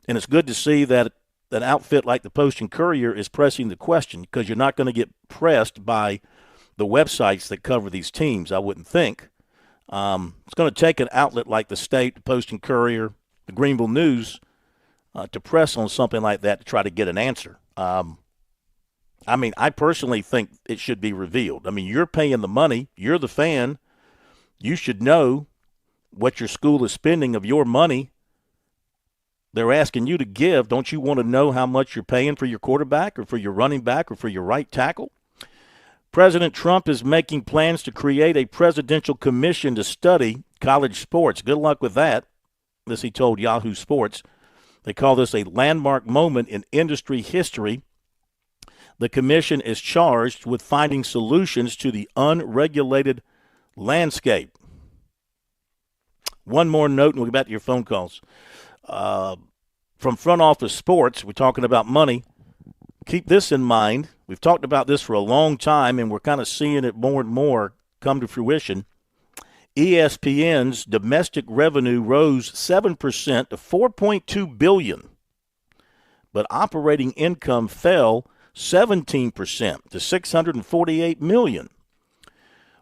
and it's good to see that an outfit like the Post and Courier is pressing the question, because you're not going to get pressed by the websites that cover these teams, I wouldn't think. It's going to take an outlet like the State, the Post and Courier, the Greenville News, to press on something like that to try to get an answer. I personally think it should be revealed. I mean, you're paying the money. You're the fan. You should know what your school is spending of your money. They're asking you to give. Don't you want to know how much you're paying for your quarterback or for your running back or for your right tackle? President Trump is making plans to create a presidential commission to study college sports. Good luck with that, this he told Yahoo Sports. They call this a landmark moment in industry history. The commission is charged with finding solutions to the unregulated landscape. One more note, and we'll get back to your phone calls. From Front Office Sports, we're talking about money. Keep this in mind. We've talked about this for a long time, and we're kind of seeing it more and more come to fruition. ESPN's domestic revenue rose 7% to $4.2 billion, but operating income fell 17% to $648 million,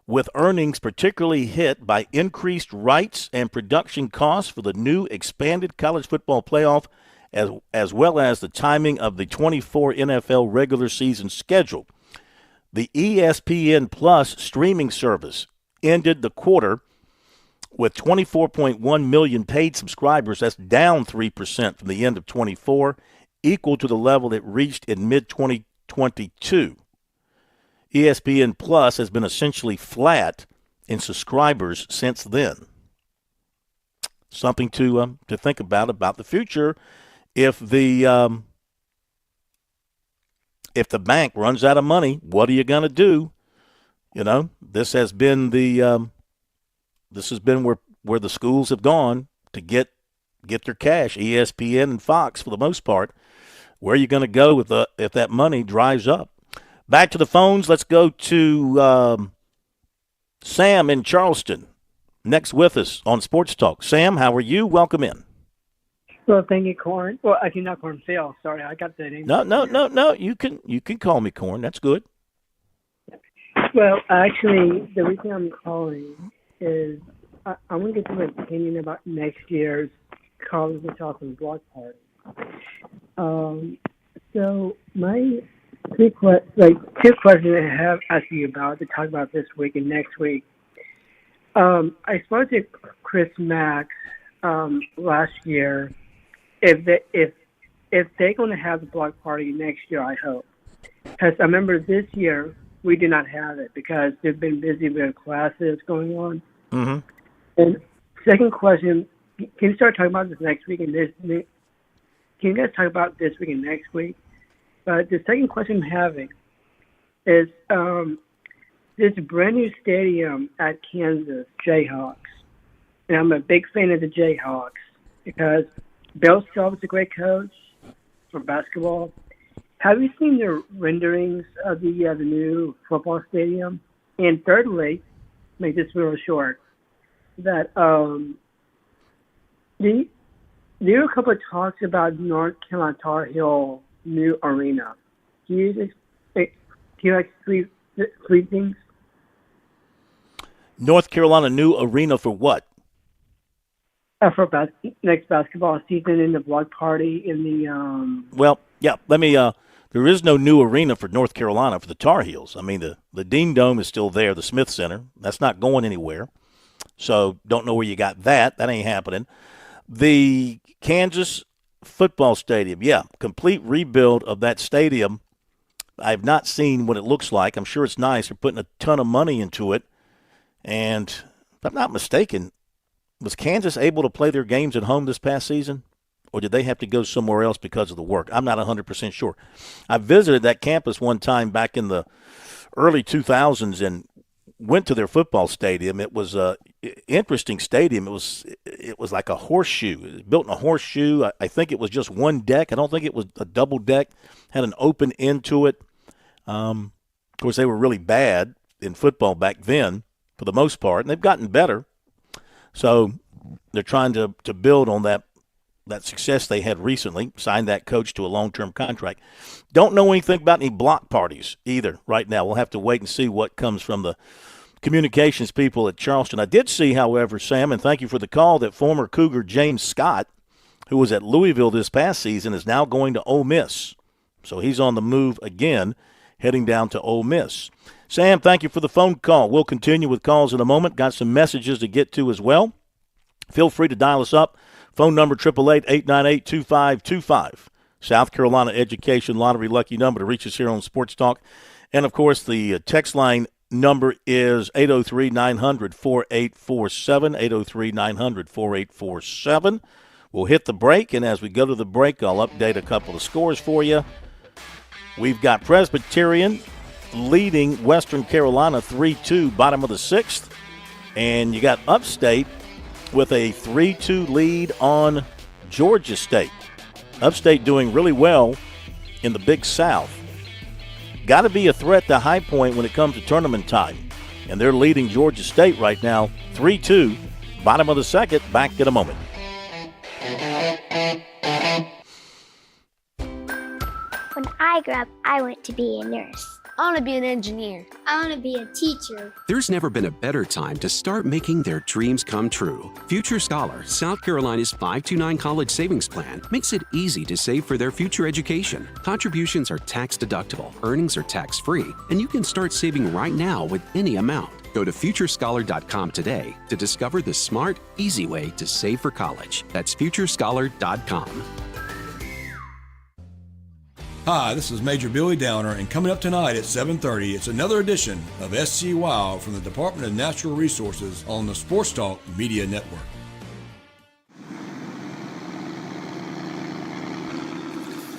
with earnings particularly hit by increased rights and production costs for the new expanded college football playoff, as well as the timing of the 24 NFL regular season schedule. The ESPN Plus streaming service ended the quarter with 24.1 million paid subscribers. That's down 3% from the end of 24, equal to the level it reached in mid-2022. ESPN Plus has been essentially flat in subscribers since then. Something to think about the future if the bank runs out of money, what are you going to do? You know, this has been where the schools have gone to get their cash. ESPN and Fox, for the most part. Where are you going to go if that money dries up? Back to the phones. Let's go to Sam in Charleston. Next with us on Sports Talk. Sam, how are you? Welcome in. Well, thank you, Corn. Well, actually, not Corn, Phil. Sorry, I got that name. No. You can call me Corn. That's good. Well, actually, the reason I'm calling is I want to get your opinion about next year's college and chocolate block party. So my two questions I have asked you about to talk about this week and next week. I spoke to Chris Mack last year. If they're going to have the block party next year, I hope. Because I remember this year we did not have it because they've been busy with classes going on. Mm-hmm. And second question, can you start talking about this next week and this? Can you guys talk about this week and next week? But the second question I'm having is this brand new stadium at Kansas Jayhawks, and I'm a big fan of the Jayhawks because Bill Self is a great coach for basketball. Have you seen the renderings of the new football stadium? And thirdly, make this real short, that there were a couple of talks about North Carolina Tar Heel new arena. Can you three things? North Carolina new arena for what? For next basketball season in the block party in the. Well, yeah. Let me. There is no new arena for North Carolina for the Tar Heels. I mean, the Dean Dome is still there, the Smith Center. That's not going anywhere. So don't know where you got that. That ain't happening. The Kansas football stadium, yeah, complete rebuild of that stadium. I've not seen what it looks like. I'm sure it's nice. They're putting a ton of money into it. And if I'm not mistaken, was Kansas able to play their games at home this past season? Or did they have to go somewhere else because of the work? I'm not 100% sure. I visited that campus one time back in the early 2000s and went to their football stadium. It was an interesting stadium. It was like a horseshoe. It was built in a horseshoe. I think it was just one deck. I don't think it was a double deck. Had an open end to it. Of course, they were really bad in football back then for the most part, and they've gotten better. So they're trying to build on that success they had recently, signed that coach to a long-term contract. Don't know anything about any block parties either right now. We'll have to wait and see what comes from the communications people at Charleston. I did see, however, Sam, and thank you for the call, that former Cougar James Scott, who was at Louisville this past season, is now going to Ole Miss. So he's on the move again, heading down to Ole Miss. Sam, thank you for the phone call. We'll continue with calls in a moment. Got some messages to get to as well. Feel free to dial us up. Phone number 888-898-2525. South Carolina Education Lottery lucky number to reach us here on Sports Talk. And, of course, the text line number is 803-900-4847, 803-900-4847. We'll hit the break, and as we go to the break, I'll update a couple of scores for you. We've got Presbyterian leading Western Carolina 3-2, bottom of the sixth. And you got Upstate with a 3-2 lead on Georgia State. Upstate doing really well in the Big South. Got to be a threat to High Point when it comes to tournament time. And they're leading Georgia State right now 3-2, bottom of the second. Back in a moment. When I grew up, I want to be a nurse. I want to be an engineer. I want to be a teacher. There's never been a better time to start making their dreams come true. Future Scholar, South Carolina's 529 college savings plan, makes it easy to save for their future education. Contributions are tax deductible, earnings are tax free, and you can start saving right now with any amount. Go to futurescholar.com today to discover the smart, easy way to save for college. That's futurescholar.com. Hi, this is Major Billy Downer, and coming up tonight at 7:30, it's another edition of SC Wow from the Department of Natural Resources on the Sports Talk Media Network.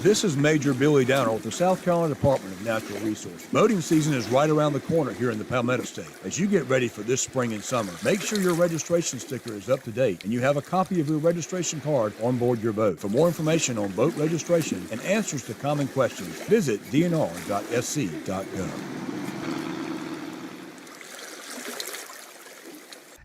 This is Major Billy Downer with the South Carolina Department of Natural Resources. Boating season is right around the corner here in the Palmetto State. As you get ready for this spring and summer, make sure your registration sticker is up to date and you have a copy of your registration card on board your boat. For more information on boat registration and answers to common questions, visit dnr.sc.gov.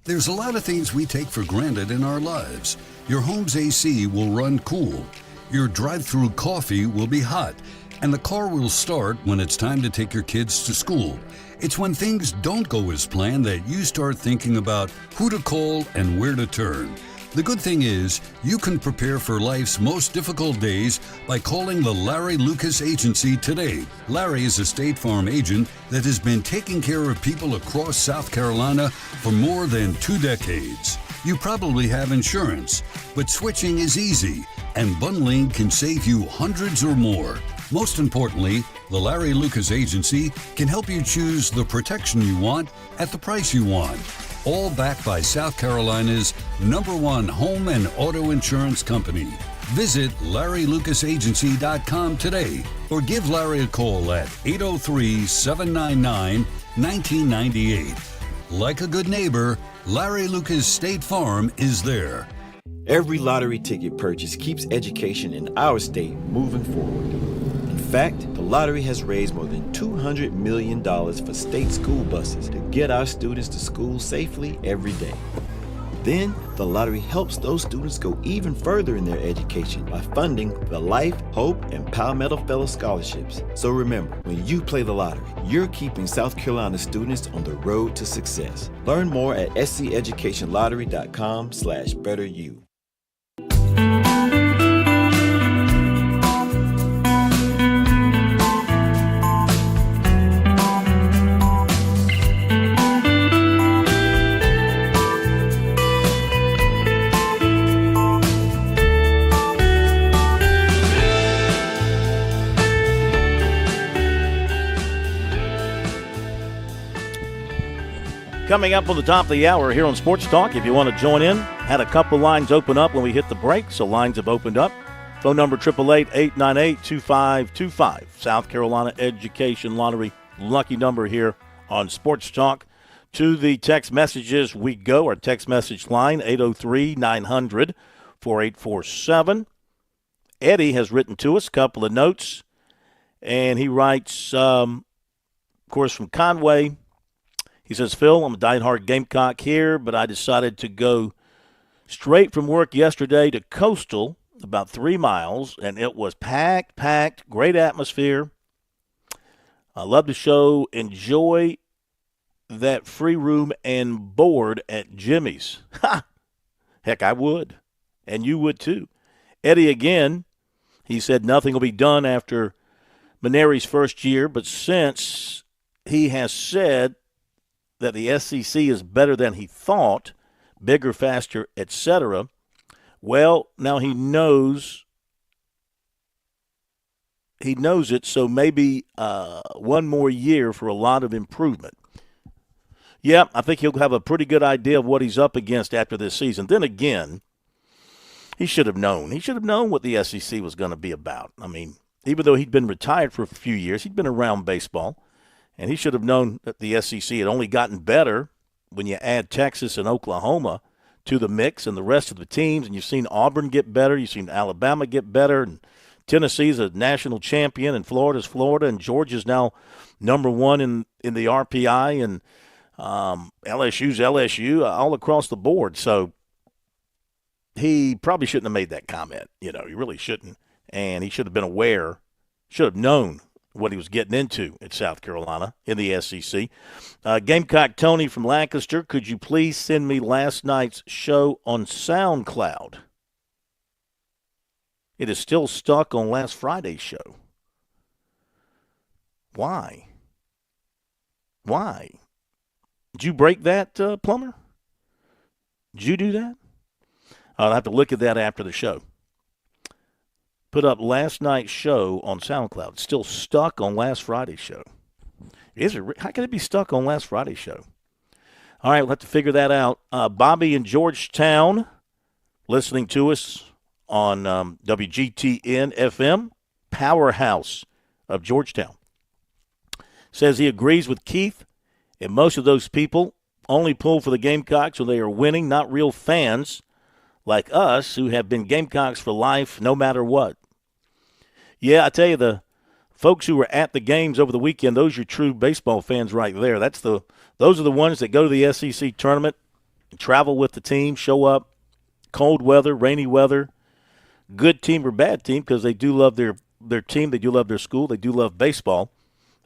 There's a lot of things we take for granted in our lives. Your home's AC will run cool. Your drive-through coffee will be hot, and the car will start when it's time to take your kids to school. It's when things don't go as planned that you start thinking about who to call and where to turn. The good thing is, you can prepare for life's most difficult days by calling the Larry Lucas Agency today. Larry is a State Farm agent that has been taking care of people across South Carolina for more than 2 decades. You probably have insurance, but switching is easy, and bundling can save you hundreds or more. Most importantly, the Larry Lucas Agency can help you choose the protection you want at the price you want. All backed by South Carolina's #1 home and auto insurance company. Visit LarryLucasAgency.com today or give Larry a call at 803-799-1998. Like a good neighbor, Larry Lucas State Farm is there. Every lottery ticket purchase keeps education in our state moving forward. In fact, the lottery has raised more than $200 million for state school buses to get our students to school safely every day. Then, the lottery helps those students go even further in their education by funding the Life, Hope, and Palmetto Fellow Scholarships. So remember, when you play the lottery, you're keeping South Carolina students on the road to success. Learn more at sceducationlottery.com/betteryou. Coming up on the top of the hour here on Sports Talk, if you want to join in, had a couple lines open up when we hit the break, so lines have opened up. Phone number 888-898-2525. South Carolina Education Lottery lucky number here on Sports Talk. To the text messages we go. Our text message line, 803-900-4847. Eddie has written to us a couple of notes, and he writes, of course, from Conway. He says, Phil, I'm a diehard Gamecock here, but I decided to go straight from work yesterday to Coastal, about 3 miles, and it was packed, great atmosphere. I love the show. Enjoy that free room and board at Jimmy's. Ha! Heck, I would. And you would too. Eddie again, he said nothing will be done after Maneri's first year, but since he has said that the SEC is better than he thought, bigger, faster, etc., well, now he knows it, so maybe one more year for a lot of improvement. Yeah, I think he'll have a pretty good idea of what he's up against after this season. Then again, he should have known. He should have known what the SEC was going to be about. I mean, even though he'd been retired for a few years, he'd been around baseball, and he should have known that the SEC had only gotten better when you add Texas and Oklahoma to the mix and the rest of the teams. And you've seen Auburn get better. You've seen Alabama get better. And Tennessee's a national champion, and Florida's Florida, and Georgia's now #1 in the RPI, and LSU's LSU, all across the board. So he probably shouldn't have made that comment. He really shouldn't. And he should have been aware, should have known what he was getting into at South Carolina in the SEC. Gamecock Tony from Lancaster, could you please send me last night's show on SoundCloud? It is still stuck on last Friday's show. Why? Did you break that, Plumber? Did you do that? I'll have to look at that after the show. Put up last night's show on SoundCloud. It's still stuck on last Friday's show. Is it? How can it be stuck on last Friday's show? All right, we'll have to figure that out. Bobby in Georgetown listening to us on WGTN FM. powerhouse of Georgetown. Says he agrees with Keith, and most of those people only pull for the Gamecocks when they are winning, not real fans like us who have been Gamecocks for life no matter what. Yeah, I tell you, the folks who were at the games over the weekend, those are true baseball fans right there. Those are the ones that go to the SEC tournament, travel with the team, show up, cold weather, rainy weather, good team or bad team, because they do love their team, they do love their school, they do love baseball,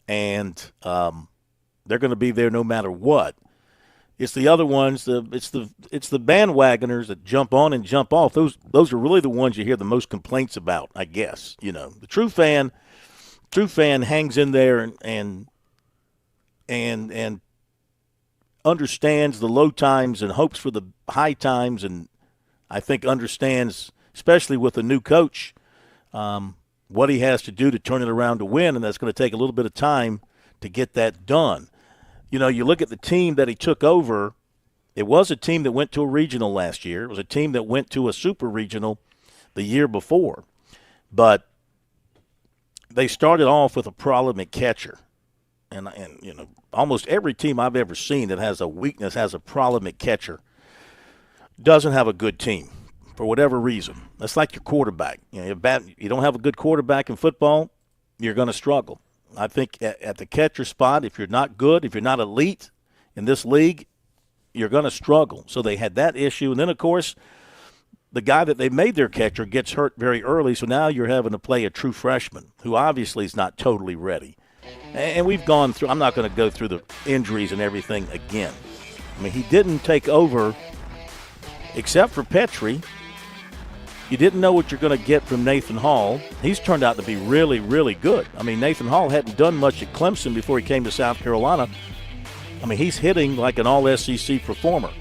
and they're going to be there no matter what. It's the other ones, it's the bandwagoners that jump on and jump off. Those are really the ones you hear the most complaints about, I guess. You know, the true fan hangs in there and understands the low times and hopes for the high times, and I think understands, especially with a new coach, what he has to do to turn it around to win, and that's going to take a little bit of time to get that done. You know, you look at the team that he took over, it was a team that went to a regional last year. It was a team that went to a super regional the year before. But they started off with a problem at catcher. And you know, almost every team I've ever seen that has a weakness, has a problem at catcher, doesn't have a good team for whatever reason. That's like your quarterback. You know, you don't have a good quarterback in football, you're going to struggle. I think at the catcher spot, if you're not good, if you're not elite in this league, you're going to struggle. So they had that issue. And then, of course, the guy that they made their catcher gets hurt very early, so now you're having to play a true freshman who obviously is not totally ready. And we've gone through – I'm not going to go through the injuries and everything again. I mean, he didn't take over except for Petrie. You didn't know what you're going to get from Nathan Hall. He's turned out to be really, really good. I mean, Nathan Hall hadn't done much at Clemson before he came to South Carolina. I mean, he's hitting like an all-SEC performer.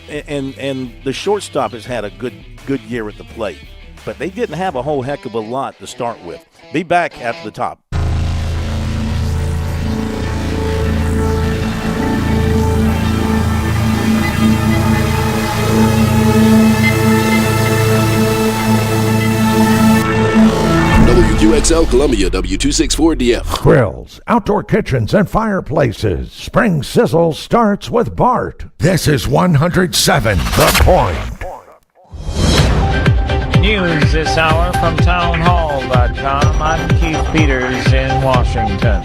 And the shortstop has had a good year at the plate. But they didn't have a whole heck of a lot to start with. Be back after the top. WQXL Columbia, W264DF. Grills, outdoor kitchens, and fireplaces. Spring Sizzle starts with Bart. This is 107 The Point. News this hour from townhall.com. I'm Keith Peters in Washington.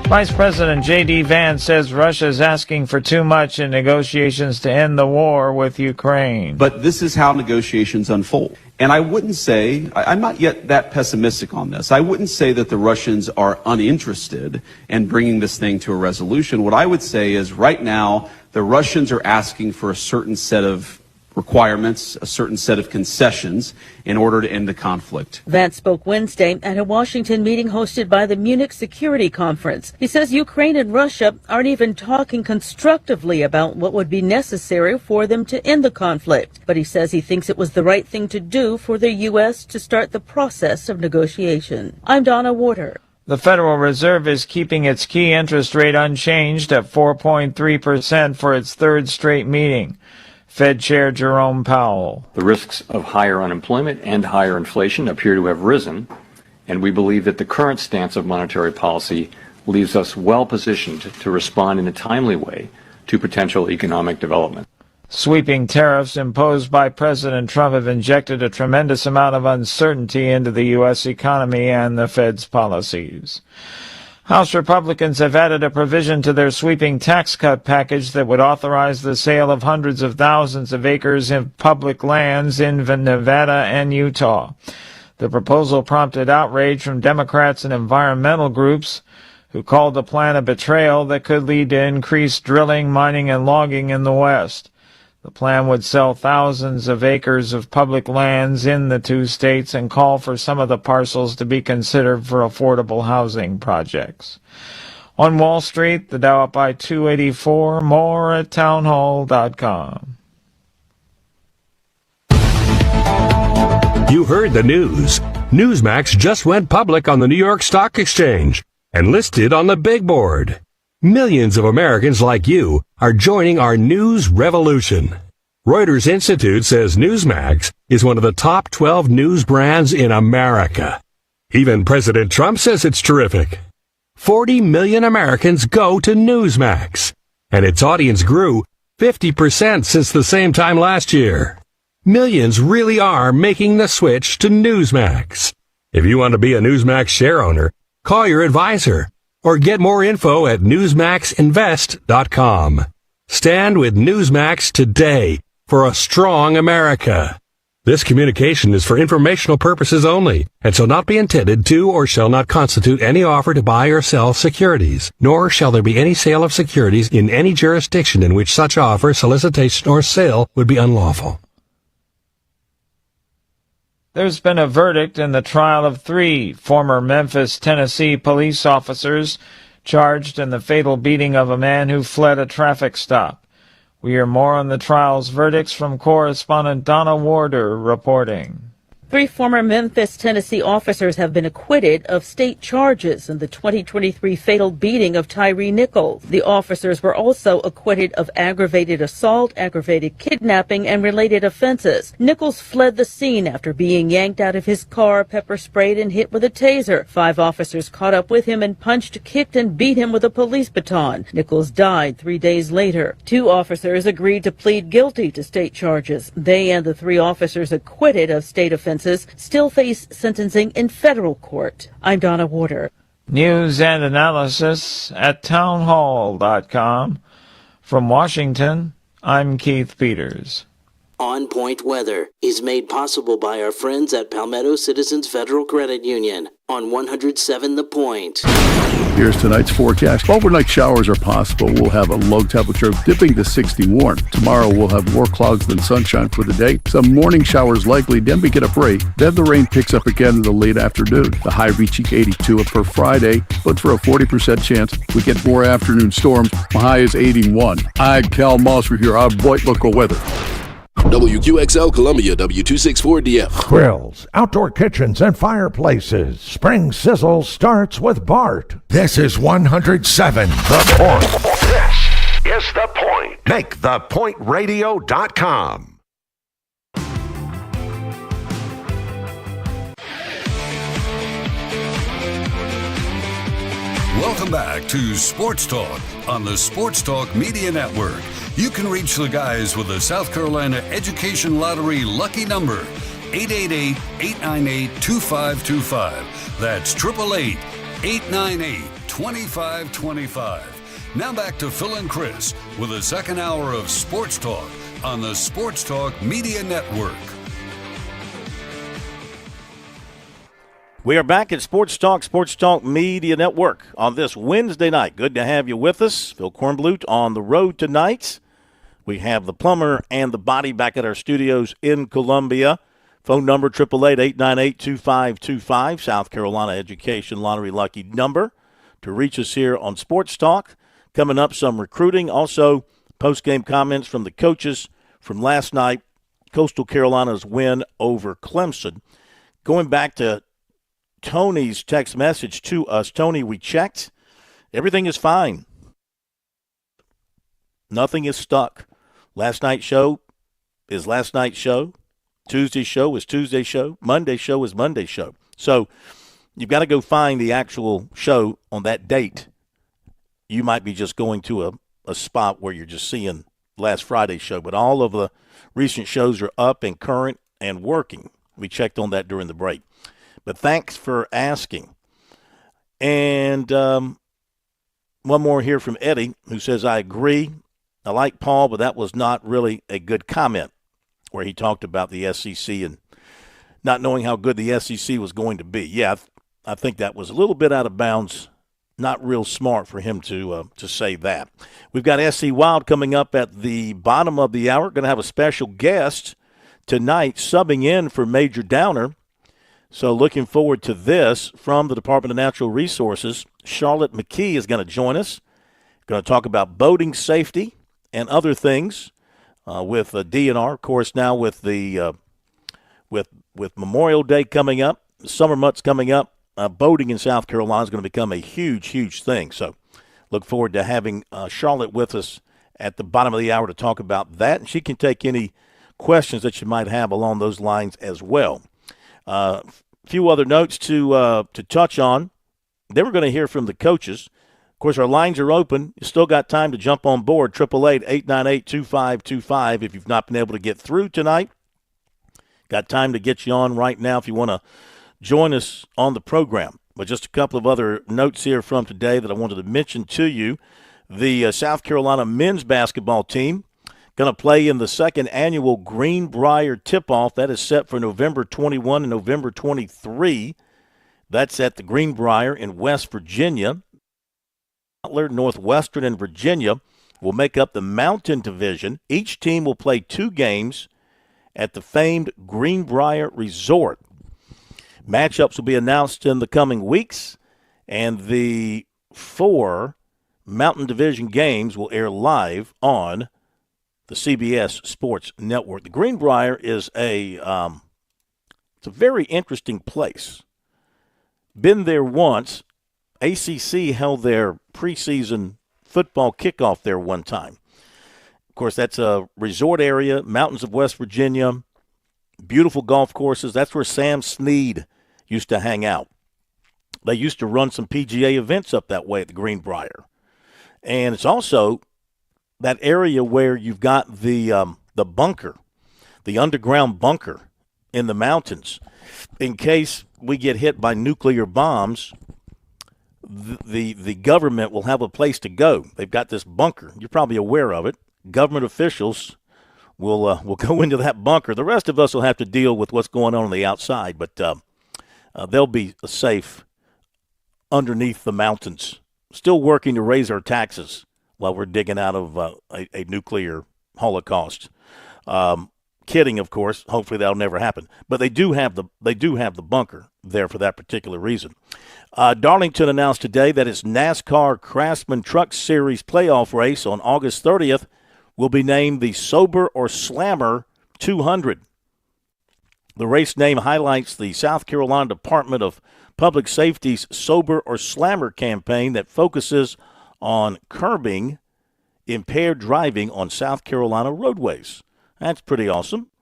Vice President J.D. Vance says Russia is asking for too much in negotiations to end the war with Ukraine. But this is how negotiations unfold. And I wouldn't say, I'm not yet that pessimistic on this. I wouldn't say that the Russians are uninterested in bringing this thing to a resolution. What I would say is right now, the Russians are asking for a certain set of requirements, a certain set of concessions in order to end the conflict. Vance spoke Wednesday at a Washington meeting hosted by the Munich Security Conference. He says Ukraine and Russia aren't even talking constructively about what would be necessary for them to end the conflict. But he says he thinks it was the right thing to do for the U.S. to start the process of negotiation. I'm Donna Warder. The Federal Reserve is keeping its key interest rate unchanged at 4.3% for its third straight meeting. Fed Chair Jerome Powell. The risks of higher unemployment and higher inflation appear to have risen, and we believe that the current stance of monetary policy leaves us well positioned to respond in a timely way to potential economic development. Sweeping tariffs imposed by President Trump have injected a tremendous amount of uncertainty into the U.S. economy and the Fed's policies. House Republicans have added a provision to their sweeping tax cut package that would authorize the sale of hundreds of thousands of acres of public lands in Nevada and Utah. The proposal prompted outrage from Democrats and environmental groups who called the plan a betrayal that could lead to increased drilling, mining, and logging in the West. The plan would sell thousands of acres of public lands in the two states and call for some of the parcels to be considered for affordable housing projects. On Wall Street, the Dow up by 284. More at townhall.com. You heard the news. Newsmax just went public on the New York Stock Exchange and listed on the big board. Millions of Americans like you are joining our news revolution. Reuters Institute says Newsmax is one of the top 12 news brands in America. Even President Trump says it's terrific. 40 million Americans go to Newsmax, and its audience grew 50% since the same time last year. Millions really are making the switch to Newsmax. If you want to be a Newsmax share owner, call your advisor or get more info at newsmaxinvest.com. Stand with Newsmax today for a strong America. This communication is for informational purposes only and shall not be intended to or shall not constitute any offer to buy or sell securities, nor shall there be any sale of securities in any jurisdiction in which such offer, solicitation, or sale would be unlawful. There's been a verdict in the trial of 3 former Memphis, Tennessee police officers charged in the fatal beating of a man who fled a traffic stop. We hear more on the trial's verdicts from correspondent Donna Warder reporting. 3 former Memphis, Tennessee officers have been acquitted of state charges in the 2023 fatal beating of Tyree Nichols. The officers were also acquitted of aggravated assault, aggravated kidnapping, and related offenses. Nichols fled the scene after being yanked out of his car, pepper sprayed, and hit with a taser. 5 officers caught up with him and punched, kicked, and beat him with a police baton. Nichols died 3 days later. 2 officers agreed to plead guilty to state charges. They and the 3 officers acquitted of state offenses still face sentencing in federal court. I'm Donna Warder. News and analysis at townhall.com. From Washington, I'm Keith Peters. On Point Weather is made possible by our friends at Palmetto Citizens Federal Credit Union on 107 The Point. Here's tonight's forecast. Overnight showers are possible. We'll have a low temperature dipping to 60 warm. Tomorrow we'll have more clouds than sunshine for the day. Some morning showers likely, then we get a break. Then the rain picks up again in the late afternoon. The high reaching 82 for Friday, but for a 40% chance we get more afternoon storms. The high is 81. I'm Cal Moss with your on-point local weather. WQXL Columbia, W264DF. Grills, outdoor kitchens, and fireplaces. Spring Sizzle starts with Bart. This is 107 The Point. This is The Point. Make thepointradio.com. Welcome back to Sports Talk on the Sports Talk Media Network. You can reach the guys with the South Carolina Education Lottery lucky number, 888-898-2525. That's 888-898-2525. Now back to Phil and Chris with the second hour of Sports Talk on the Sports Talk Media Network. We are back at Sports Talk Media Network on this Wednesday night. Good to have you with us. Phil Kornblut on the road tonight. We have the plumber and the body back at our studios in Columbia. Phone number 888-898-2525, South Carolina Education Lottery lucky number to reach us here on Sports Talk. Coming up, some recruiting. Also, post-game comments from the coaches from last night, Coastal Carolina's win over Clemson. Going back to Tony's text message to us. Tony, we checked. Everything is fine. Nothing is stuck. Last night's show is last night's show. Tuesday's show is Tuesday's show. Monday's show is Monday's show. So you've got to go find the actual show on that date. You might be just going to a spot where you're just seeing last Friday's show, but all of the recent shows are up and current and working. We checked on that during the break. But thanks for asking. And one more here from Eddie, who says, I agree. I like Paul, but that was not really a good comment where he talked about the SEC and not knowing how good the SEC was going to be. Yeah, I think that was a little bit out of bounds. Not real smart for him to say that. We've got SC Wild coming up at the bottom of the hour. Going to have a special guest tonight subbing in for Major Downer. So looking forward to this from the Department of Natural Resources. Charlotte McKee is going to join us. Going to talk about boating safety and other things with DNR. Of course, now with the with Memorial Day coming up, summer months coming up, boating in South Carolina is going to become a huge, huge thing. So look forward to having Charlotte with us at the bottom of the hour to talk about that, and she can take any questions that you might have along those lines as well. A few other notes to touch on. Then we're going to hear from the coaches. Of course, our lines are open. You still got time to jump on board, 888-898-2525. If you've not been able to get through tonight, got time to get you on right now if you want to join us on the program. But just a couple of other notes here from today that I wanted to mention to you. The South Carolina men's basketball team going to play in the second annual Greenbrier Tip-Off. That is set for November 21 and November 23. That's at the Greenbrier in West Virginia. Butler, Northwestern, and Virginia will make up the Mountain Division. Each team will play 2 games at the famed Greenbrier Resort. Matchups will be announced in the coming weeks, and the 4 Mountain Division games will air live on the CBS Sports Network. The Greenbrier is it's a very interesting place. Been there once. ACC held their preseason football kickoff there one time. Of course, that's a resort area, mountains of West Virginia, beautiful golf courses. That's where Sam Snead used to hang out. They used to run some PGA events up that way at the Greenbrier. And it's also that area where you've got the bunker, the underground bunker in the mountains. In case we get hit by nuclear bombs, the government will have a place to go. They've got this bunker. You're probably aware of it. Government officials will go into that bunker. The rest of us will have to deal with what's going on the outside, but they'll be safe underneath the mountains, still working to raise our taxes while we're digging out of a nuclear holocaust. Kidding, of course. Hopefully that'll never happen. But they do have the bunker there for that particular reason. Darlington announced today that its NASCAR Craftsman Truck Series playoff race on August 30th will be named the Sober or Slammer 200. The race name highlights the South Carolina Department of Public Safety's Sober or Slammer campaign that focuses on curbing impaired driving on South Carolina roadways. That's pretty awesome.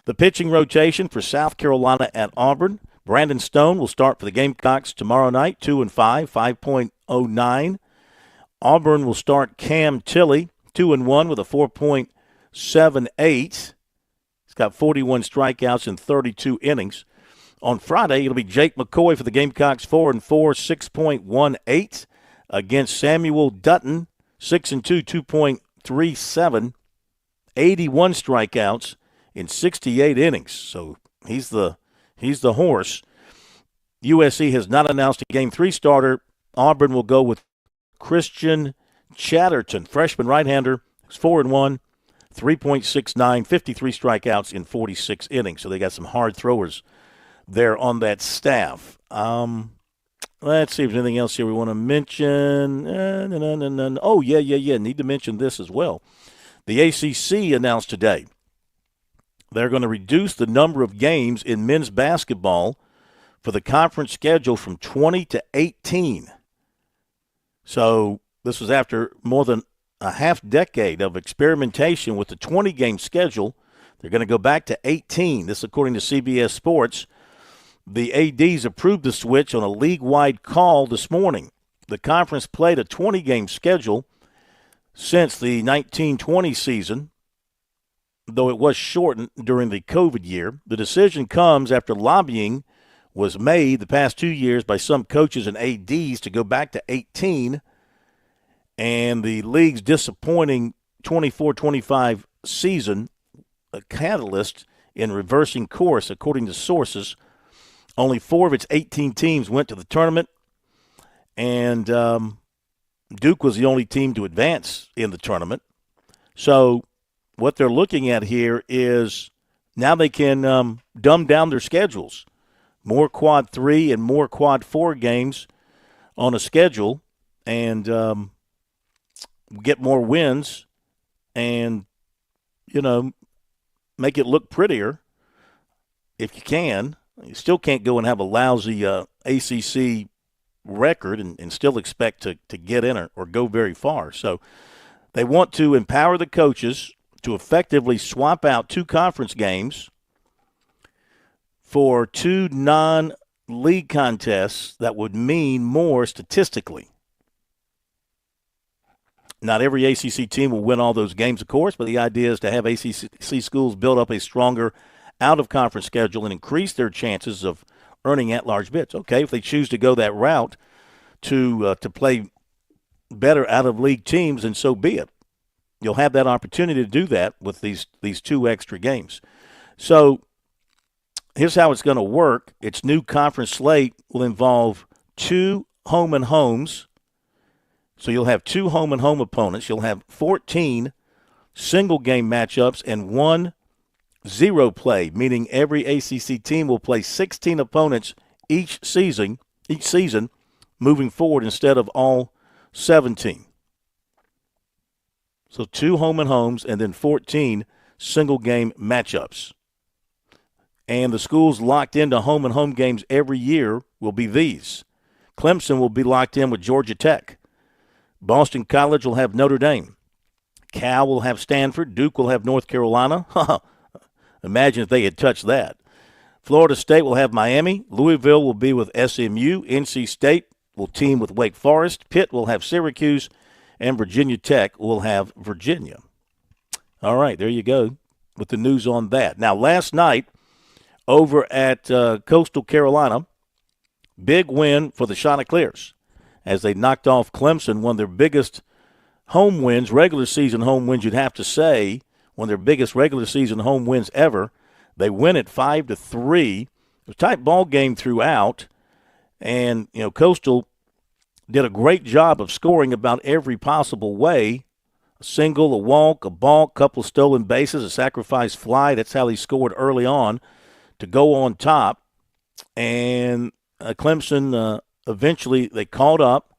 The pitching rotation for South Carolina at Auburn. Brandon Stone will start for the Gamecocks tomorrow night, 2-5, 5.09. Auburn will start Cam Tilley, 2-1 with a 4.78. He's got 41 strikeouts in 32 innings. On Friday, it'll be Jake McCoy for the Gamecocks, 4-4, 6.18 against Samuel Dutton, 6-2, 2.37. 81 strikeouts in 68 innings. So he's the horse. USC has not announced a Game 3 starter. Auburn will go with Christian Chatterton, freshman right-hander. He's 4-1, 3.69, 53 strikeouts in 46 innings. So they got some hard throwers there on that staff. Let's see if there's anything else here we want to mention. Oh, yeah. Need to mention this as well. The ACC announced today they're going to reduce the number of games in men's basketball for the conference schedule from 20 to 18. So this was after more than a half decade of experimentation with the 20-game schedule. They're going to go back to 18. This according to CBS Sports. The ADs approved the switch on a league-wide call this morning. The conference played a 20-game schedule since the 1920 season, though it was shortened during the COVID year. The decision comes after lobbying was made the past 2 years by some coaches and ADs to go back to 18, and the league's disappointing 24-25 season, a catalyst in reversing course, according to sources. Only 4 of its 18 teams went to the tournament, and Duke was the only team to advance in the tournament. So what they're looking at here is now they can dumb down their schedules. More quad 3 and more quad 4 games on a schedule, and get more wins and, make it look prettier if you can. You still can't go and have a lousy ACC record and still expect to get in or go very far. So They want to empower the coaches to effectively swap out 2 conference games for 2 non-league contests that would mean more statistically. Not every ACC team will win all those games, of course, but the idea is to have ACC schools build up a stronger out-of-conference schedule and increase their chances of earning at-large bids. Okay, if they choose to go that route to play better out-of-league teams, then so be it. You'll have that opportunity to do that with these 2 extra games. So here's how it's going to work. Its new conference slate will involve 2 home and homes. So you'll have 2 home and home opponents. You'll have 14 single-game matchups and 1 zero play, meaning every ACC team will play 16 opponents each season, moving forward instead of all 17. So 2 home and homes and then 14 single-game matchups. And the schools locked into home and home games every year will be these. Clemson will be locked in with Georgia Tech. Boston College will have Notre Dame. Cal will have Stanford. Duke will have North Carolina. Imagine if they had touched that. Florida State will have Miami. Louisville will be with SMU. NC State will team with Wake Forest. Pitt will have Syracuse. And Virginia Tech will have Virginia. All right, there you go with the news on that. Now, last night over at Coastal Carolina, big win for the Chanticleers as they knocked off Clemson, one of their biggest home wins, regular season home wins, you'd have to say, one of their biggest regular season home wins ever. They win it 5-3. It was a tight ball game throughout, and Coastal did a great job of scoring about every possible way. A single, a walk, a balk, couple of stolen bases, a sacrifice fly. That's how he scored early on to go on top. And Clemson eventually they caught up,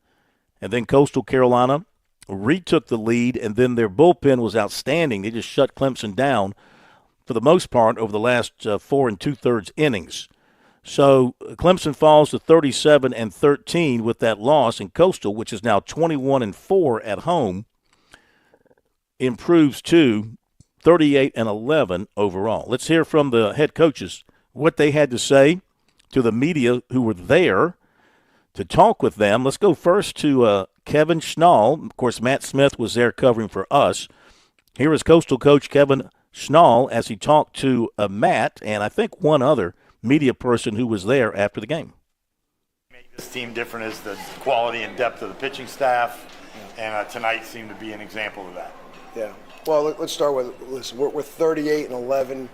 and then Coastal Carolina retook the lead, and then their bullpen was outstanding. They just shut Clemson down for the most part over the last 4 2/3 innings. So Clemson falls to 37-13 with that loss, and Coastal, which is now 21-4 at home, improves to 38-11 overall. Let's hear from the head coaches what they had to say to the media who were there to talk with them. Let's go first to Kevin Schnall. Of course, Matt Smith was there covering for us. Here is Coastal coach Kevin Schnall as he talked to Matt and I think one other media person who was there after the game. Make this team different is the quality and depth of the pitching staff, and tonight seemed to be an example of that. Yeah. Well, let's start with, listen, we're 38-11,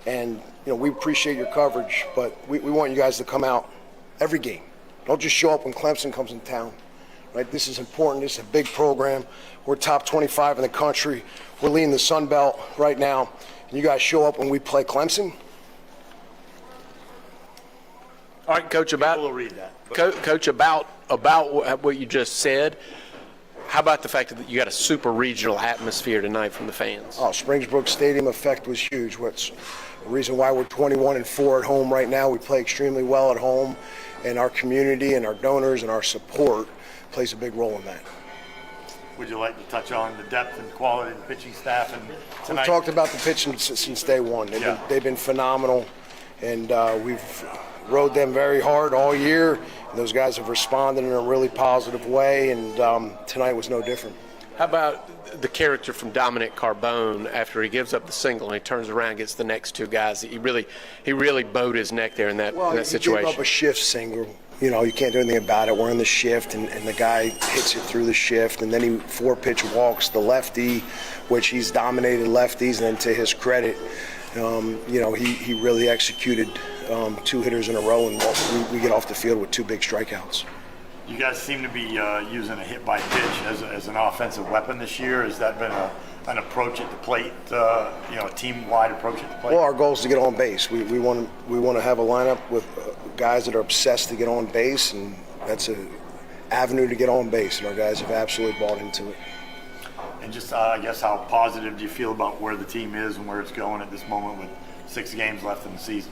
and we appreciate your coverage, but we want you guys to come out every game. Don't just show up when Clemson comes in town. Right? This is important. This is a big program. We're top 25 in the country. We're leading the Sun Belt right now. And you guys show up when we play Clemson. All right, Coach, Coach, about what you just said, how about the fact that you got a super regional atmosphere tonight from the fans? Oh, Springsbrook Stadium effect was huge. What's the reason why we're 21-4 at home right now? We play extremely well at home, and our community and our donors and our support plays a big role in that. Would you like to touch on the depth and quality of the pitching staff? And tonight? We've talked about the pitching since day one. They've been phenomenal, and we've rode them very hard all year. And those guys have responded in a really positive way, and tonight was no different. How about the character from Dominic Carbone after he gives up the single and he turns around and gets the next 2 guys? He really bowed his neck there in that situation. He gave up a shift single. You can't do anything about it. We're in the shift, and the guy hits it through the shift, and then he 4-pitch walks the lefty, which he's dominated lefties, and then to his credit, he really executed 2 hitters in a row, and we get off the field with 2 big strikeouts. You guys seem to be using a hit by pitch as an offensive weapon this year. Has that been an approach at the plate, a team-wide approach at the plate? Well, our goal is to get on base. We want to have a lineup with guys that are obsessed to get on base, and that's an avenue to get on base, and our guys have absolutely bought into it. And just, I guess, how positive do you feel about where the team is and where it's going at this moment with 6 games left in the season?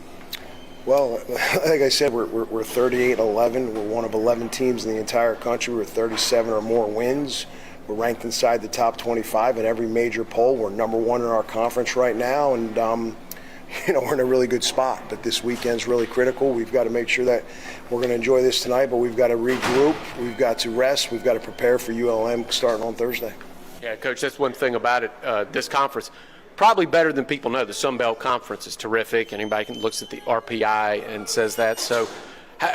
Well, like I said, we're 38-11. We're one of 11 teams in the entire country with 37 or more wins. We're ranked inside the top 25 in every major poll. We're number one in our conference right now, and we're in a really good spot. But this weekend's really critical. We've got to make sure that we're going to enjoy this tonight, but we've got to regroup. We've got to rest. We've got to prepare for ULM starting on Thursday. Yeah, Coach, that's one thing about it. This conference, probably better than people know. The Sun Belt Conference is terrific. Anybody looks at the RPI and says that. So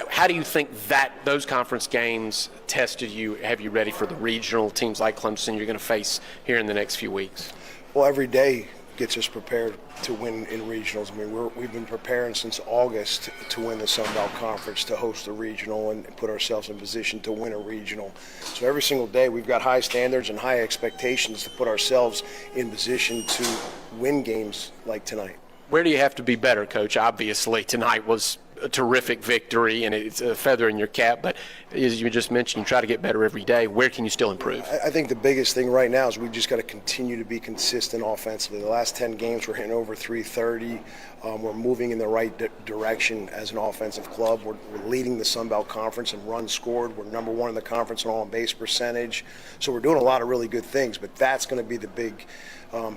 how do you think that those conference games tested you, have you ready for the regional teams like Clemson you're going to face here in the next few weeks? Well, every day gets us prepared to win in regionals. I mean, we've been preparing since August to win the Sun Belt Conference, to host a regional and put ourselves in position to win a regional. So every single day we've got high standards and high expectations to put ourselves in position to win games like tonight. Where do you have to be better, Coach? Obviously, tonight was a terrific victory, and it's a feather in your cap. But as you just mentioned, you try to get better every day. Where can you still improve? I think the biggest thing right now is we just got to continue to be consistent offensively. The last 10 games, we're hitting over 330. We're moving in the right direction as an offensive club. We're leading the Sun Belt Conference in runs scored. We're number one in the conference in on-base percentage. So we're doing a lot of really good things, but that's going to be the big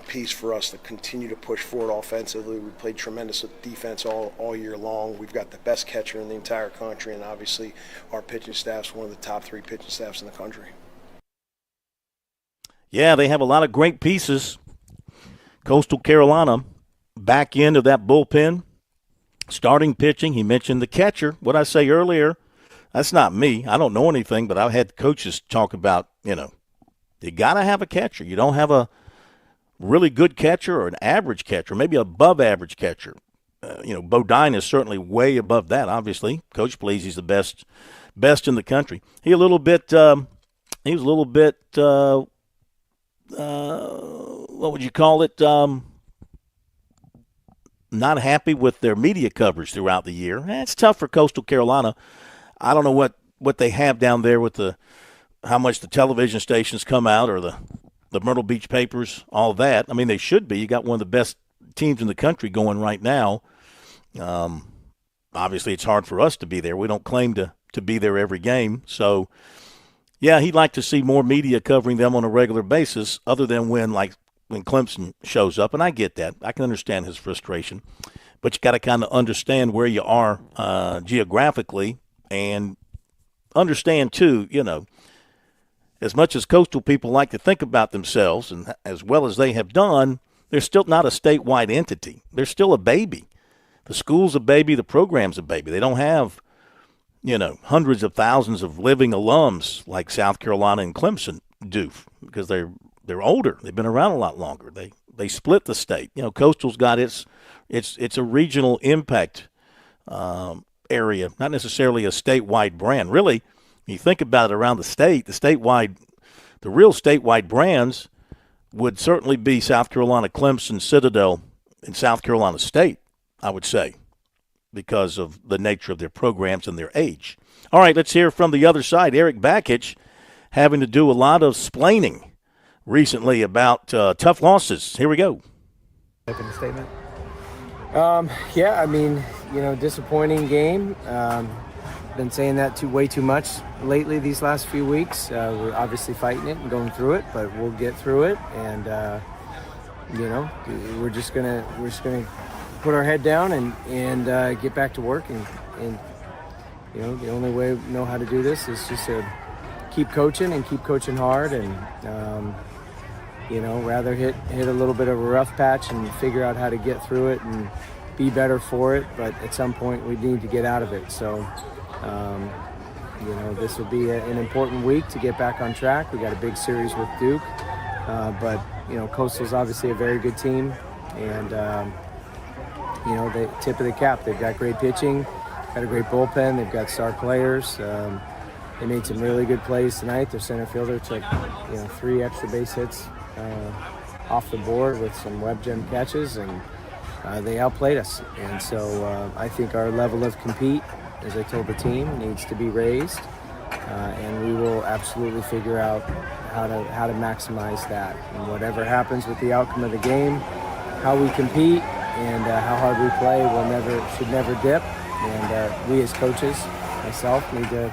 piece for us to continue to push forward offensively. We played tremendous defense all year long. We've got the best catcher in the entire country, and obviously our pitching staff's one of the top 3 pitching staffs in the country. Yeah, they have a lot of great pieces. Coastal Carolina, back end of that bullpen, starting pitching. He mentioned the catcher. What I say earlier, that's not me. I don't know anything, but I've had coaches talk about, you got to have a catcher. You don't have a really good catcher or an average catcher, maybe above average catcher. Bodine is certainly way above that, obviously. Coach believes he's the best in the country. He was a little bit, what would you call it, not happy with their media coverage throughout the year. It's tough for Coastal Carolina. I don't know what they have down there with how much the television stations come out or the Myrtle Beach papers, all that. I mean, they should be. You got one of the best teams in the country going right now. Obviously, it's hard for us to be there. We don't claim to be there every game. So, yeah, he'd like to see more media covering them on a regular basis other than when Clemson shows up. And I get that. I can understand his frustration. But you got to kind of understand where you are geographically and understand, too, as much as Coastal people like to think about themselves, and as well as they have done, they're still not a statewide entity. They're still a baby. The school's a baby. The program's a baby. They don't have, hundreds of thousands of living alums like South Carolina and Clemson do because they're older. They've been around a lot longer. They split the state. Coastal's got its a regional impact area, not necessarily a statewide brand. Really, you think about it around the real statewide brands would certainly be South Carolina, Clemson, Citadel, and South Carolina State, I would say, because of the nature of their programs and their age. All right, let's hear from the other side. Eric Bakich having to do a lot of splaining recently about tough losses. Here we go. Making a statement? Disappointing game. Been saying that way too much lately these last few weeks. We're obviously fighting it and going through it, but we'll get through it. And we're just gonna put our head down and get back to work. And the only way we know how to do this is just to keep coaching and keep coaching hard. And rather hit a little bit of a rough patch and figure out how to get through it and be better for it. But at some point we need to get out of it. So. This will be an important week to get back on track. We got a big series with Duke, but Coastal's obviously a very good team, and the tip of the cap. They've got great pitching, got a great bullpen. They've got star players. They made some really good plays tonight. Their center fielder took 3 extra base hits off the board with some web gem catches, and they outplayed us. And so I think our level of compete, as I told the team, needs to be raised, and we will absolutely figure out how to maximize that. And whatever happens with the outcome of the game, how we compete and how hard we play should never dip. And we as coaches, myself, need to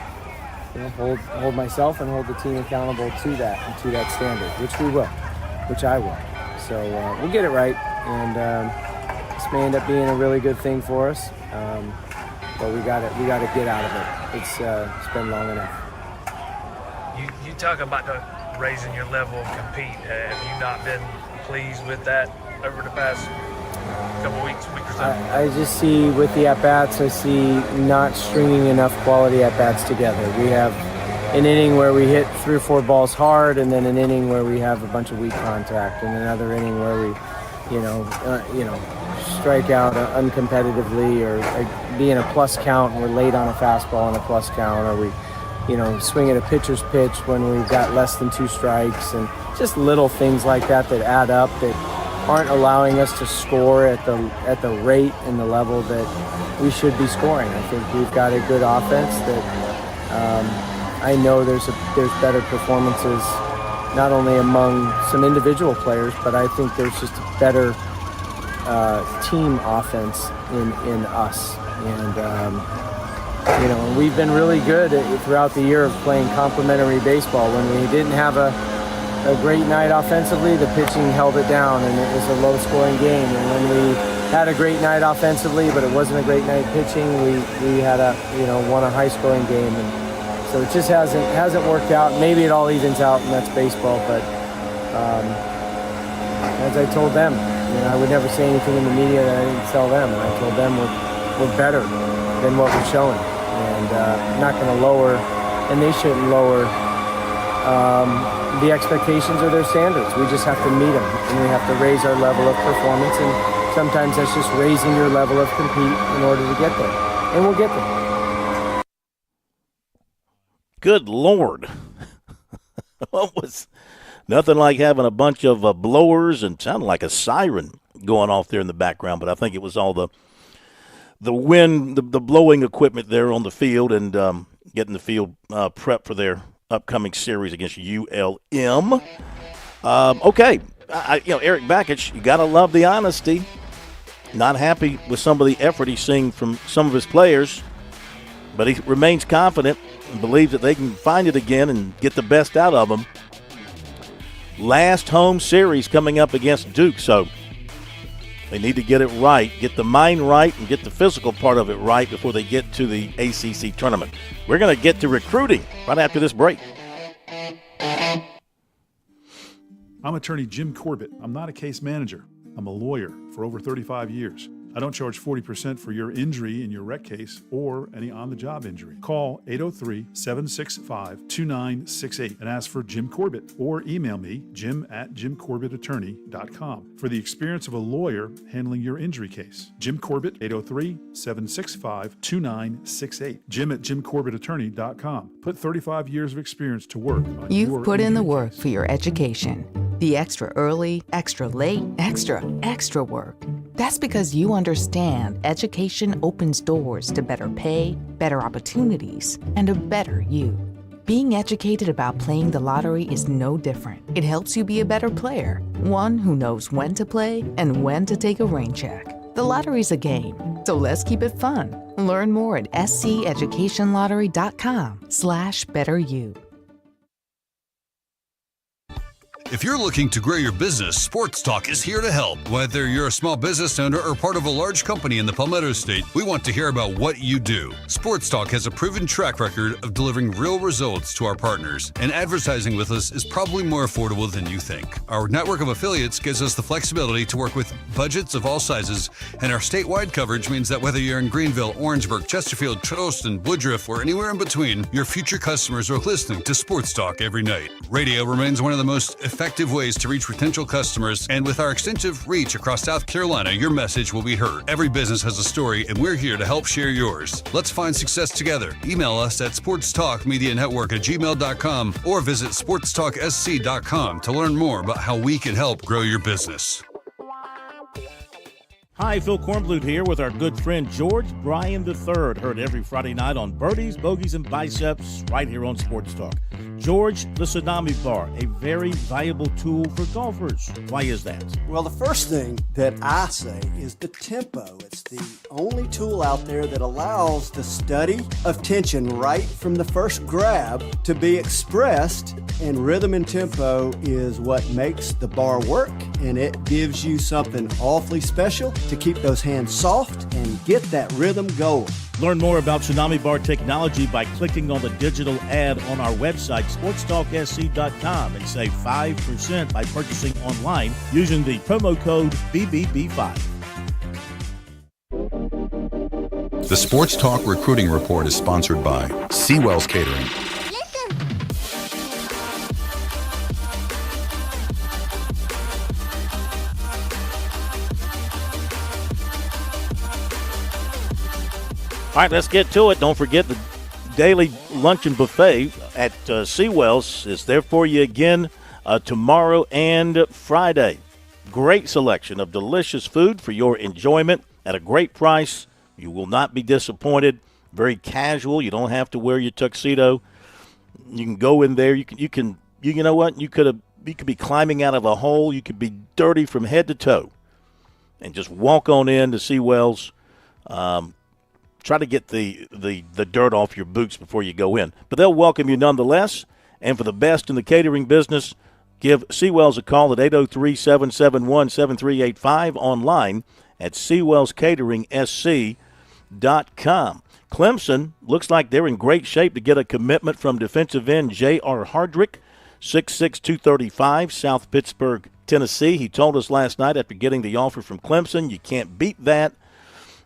hold myself and hold the team accountable to that and to that standard, which I will. So we'll get it right, and this may end up being a really good thing for us. But we got to get out of it. It's been long enough. You talk about raising your level of compete. Have you not been pleased with that over the past couple week or so? I just see with the at-bats, I see not stringing enough quality at-bats together. We have an inning where we hit 3 or 4 balls hard, and then an inning where we have a bunch of weak contact, and another inning where we, strike out uncompetitively, or be in a plus count and we're late on a fastball in a plus count, or we, swing at a pitcher's pitch when we've got less than 2 strikes, and just little things like that add up that aren't allowing us to score at the rate and the level that we should be scoring. I think we've got a good offense that I know there's better performances, not only among some individual players, but I think there's just a better team offense in us. And we've been really good throughout the year of playing complementary baseball. When we didn't have a great night offensively, the pitching held it down, and it was a low-scoring game. And when we had a great night offensively, but it wasn't a great night pitching, we had won a high-scoring game. And so it just hasn't worked out. Maybe it all evens out, and that's baseball. But as I told them, I would never say anything in the media that I didn't tell them. And I told them we're better than what we're showing, and not going to lower, and they shouldn't lower the expectations or their standards. We just have to meet them, and we have to raise our level of performance, and sometimes that's just raising your level of compete in order to get there, and we'll get there. Good Lord. What was nothing like having a bunch of blowers and sounded like a siren going off there in the background, but I think it was all the wind, the blowing equipment there on the field, and getting the field prep for their upcoming series against ULM. Okay, Eric Bakich, you got to love the honesty. Not happy with some of the effort he's seeing from some of his players, but he remains confident and believes that they can find it again and get the best out of them. Last home series coming up against Duke, so they need to get it right, get the mind right, and get the physical part of it right before they get to the ACC tournament. We're going to get to recruiting right after this break. I'm attorney Jim Corbett. I'm not a case manager. I'm a lawyer for over 35 years. I don't charge 40% for your injury in your rec case or any on-the-job injury. Call 803-765-2968 and ask for Jim Corbett, or email me, jim@jimcorbettattorney.com, for the experience of a lawyer handling your injury case. Jim Corbett, 803-765-2968. jim@jimcorbettattorney.com. Put 35 years of experience to work on You've put in the work for your education. The extra early, extra late, extra work. That's because you understand education opens doors to better pay, better opportunities, and a better you. Being educated about playing the lottery is no different. It helps you be a better player, one who knows when to play and when to take a rain check. The lottery's a game, so let's keep it fun. Learn more at sceducationlottery.com/betteryou. If you're looking to grow your business, Sports Talk is here to help. Whether you're a small business owner or part of a large company in the Palmetto State, we want to hear about what you do. Sports Talk has a proven track record of delivering real results to our partners, and advertising with us is probably more affordable than you think. Our network of affiliates gives us the flexibility to work with budgets of all sizes, and our statewide coverage means that whether you're in Greenville, Orangeburg, Chesterfield, Charleston, Woodruff, or anywhere in between, your future customers are listening to Sports Talk every night. Radio remains one of the most effective ways to reach potential customers, and with our extensive reach across South Carolina, your message will be heard. Every business has a story, and we're here to help share yours. Let's find success together. Email us at sportstalkmedianetwork@gmail.com or visit sportstalksc.com to learn more about how we can help grow your business. Hi, Phil Kornblut here with our good friend George Bryan III. Heard every Friday night on Birdies, Bogeys, and Biceps right here on Sports Talk. George, the Tsunami Bar, a very valuable tool for golfers. Why is that? Well, the first thing that I say is the tempo. It's the only tool out there that allows the study of tension right from the first grab to be expressed, and rhythm and tempo is what makes the bar work, and it gives you something awfully special to keep those hands soft and get that rhythm going. Learn more about Tsunami Bar technology by clicking on the digital ad on our website, SportsTalkSC.com, and save 5% by purchasing online using the promo code BBB5. The Sports Talk Recruiting Report is sponsored by Seawell's Catering. All right, let's get to it. Don't forget the daily luncheon buffet at Seawell's is there for you again tomorrow and Friday. Great selection of delicious food for your enjoyment at a great price. You will not be disappointed. Very casual. You don't have to wear your tuxedo. You can go in there. You know what? You could be climbing out of a hole. You could be dirty from head to toe, and just walk on in to Seawell's. Try to get the dirt off your boots before you go in. But they'll welcome you nonetheless. And for the best in the catering business, give Seawell's a call at 803-771-7385, online at SeawellsCateringSC.com. Clemson looks like they're in great shape to get a commitment from defensive end J.R. Hardrick, 6'6", 235, South Pittsburgh, Tennessee. He told us last night after getting the offer from Clemson, you can't beat that.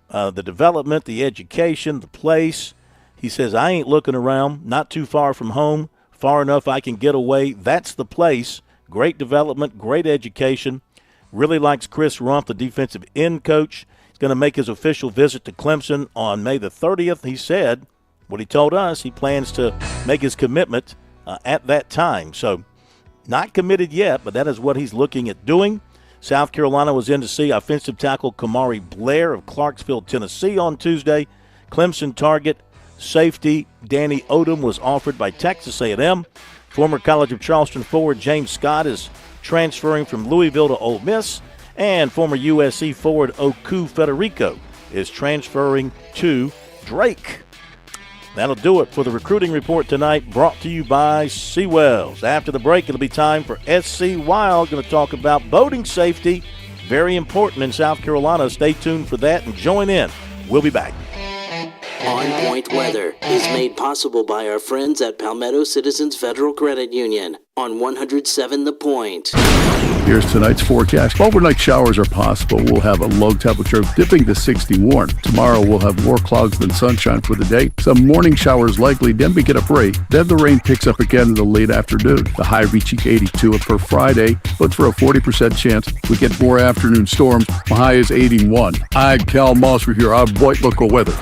The development, the education, the place. He says, I ain't looking around, not too far from home, far enough I can get away. That's the place. Great development, great education. Really likes Chris Rumph, the defensive end coach. He's going to make his official visit to Clemson on May the 30th. He said, what he told us, he plans to make his commitment at that time. So not committed yet, but that is what he's looking at doing. South Carolina was in to see offensive tackle Kamari Blair of Clarksville, Tennessee on Tuesday. Clemson target safety Danny Odom was offered by Texas A&M. Former College of Charleston forward James Scott is transferring from Louisville to Ole Miss. And former USC forward Oku Federico is transferring to Drake. That'll do it for the recruiting report tonight, brought to you by Seawell's. After the break, it'll be time for SC Wild. Going to talk about boating safety. Very important in South Carolina. Stay tuned for that and join in. We'll be back. On Point Weather is made possible by our friends at Palmetto Citizens Federal Credit Union on 107 The Point. Here's tonight's forecast. Overnight showers are possible. We'll have a low temperature dipping to 61. Tomorrow we'll have more clouds than sunshine for the day. Some morning showers likely, then we get a break. Then the rain picks up again in the late afternoon. The high reaching 82 for Friday, but for a 40% chance we get more afternoon storms. The high is 81. I'm Cal Moser here on Point Local Weather.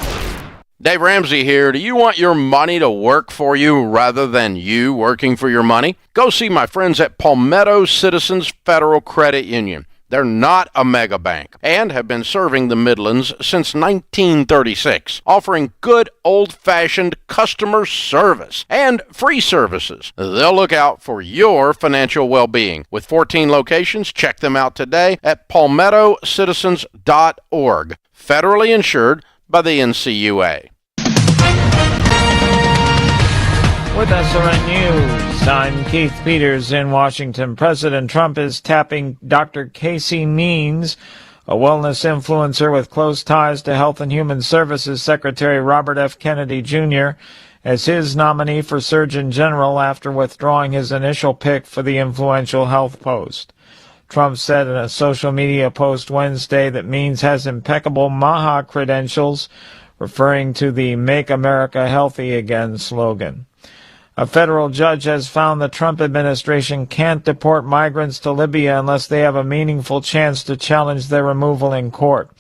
Dave Ramsey here. Do you want your money to work for you rather than you working for your money? Go see my friends at Palmetto Citizens Federal Credit Union. They're not a mega bank and have been serving the Midlands since 1936, offering good old-fashioned customer service and free services. They'll look out for your financial well-being. With 14 locations, check them out today at palmettocitizens.org. Federally insured by the NCUA. With SRN News, I'm Keith Peters in Washington. President Trump is tapping Dr. Casey Means, a wellness influencer with close ties to Health and Human Services Secretary Robert F. Kennedy Jr., as his nominee for Surgeon General after withdrawing his initial pick for the influential health post. Trump said in a social media post Wednesday that Means has impeccable MAHA credentials, referring to the Make America Healthy Again slogan. A federal judge has found the Trump administration can't deport migrants to Libya unless they have a meaningful chance to challenge their removal in court.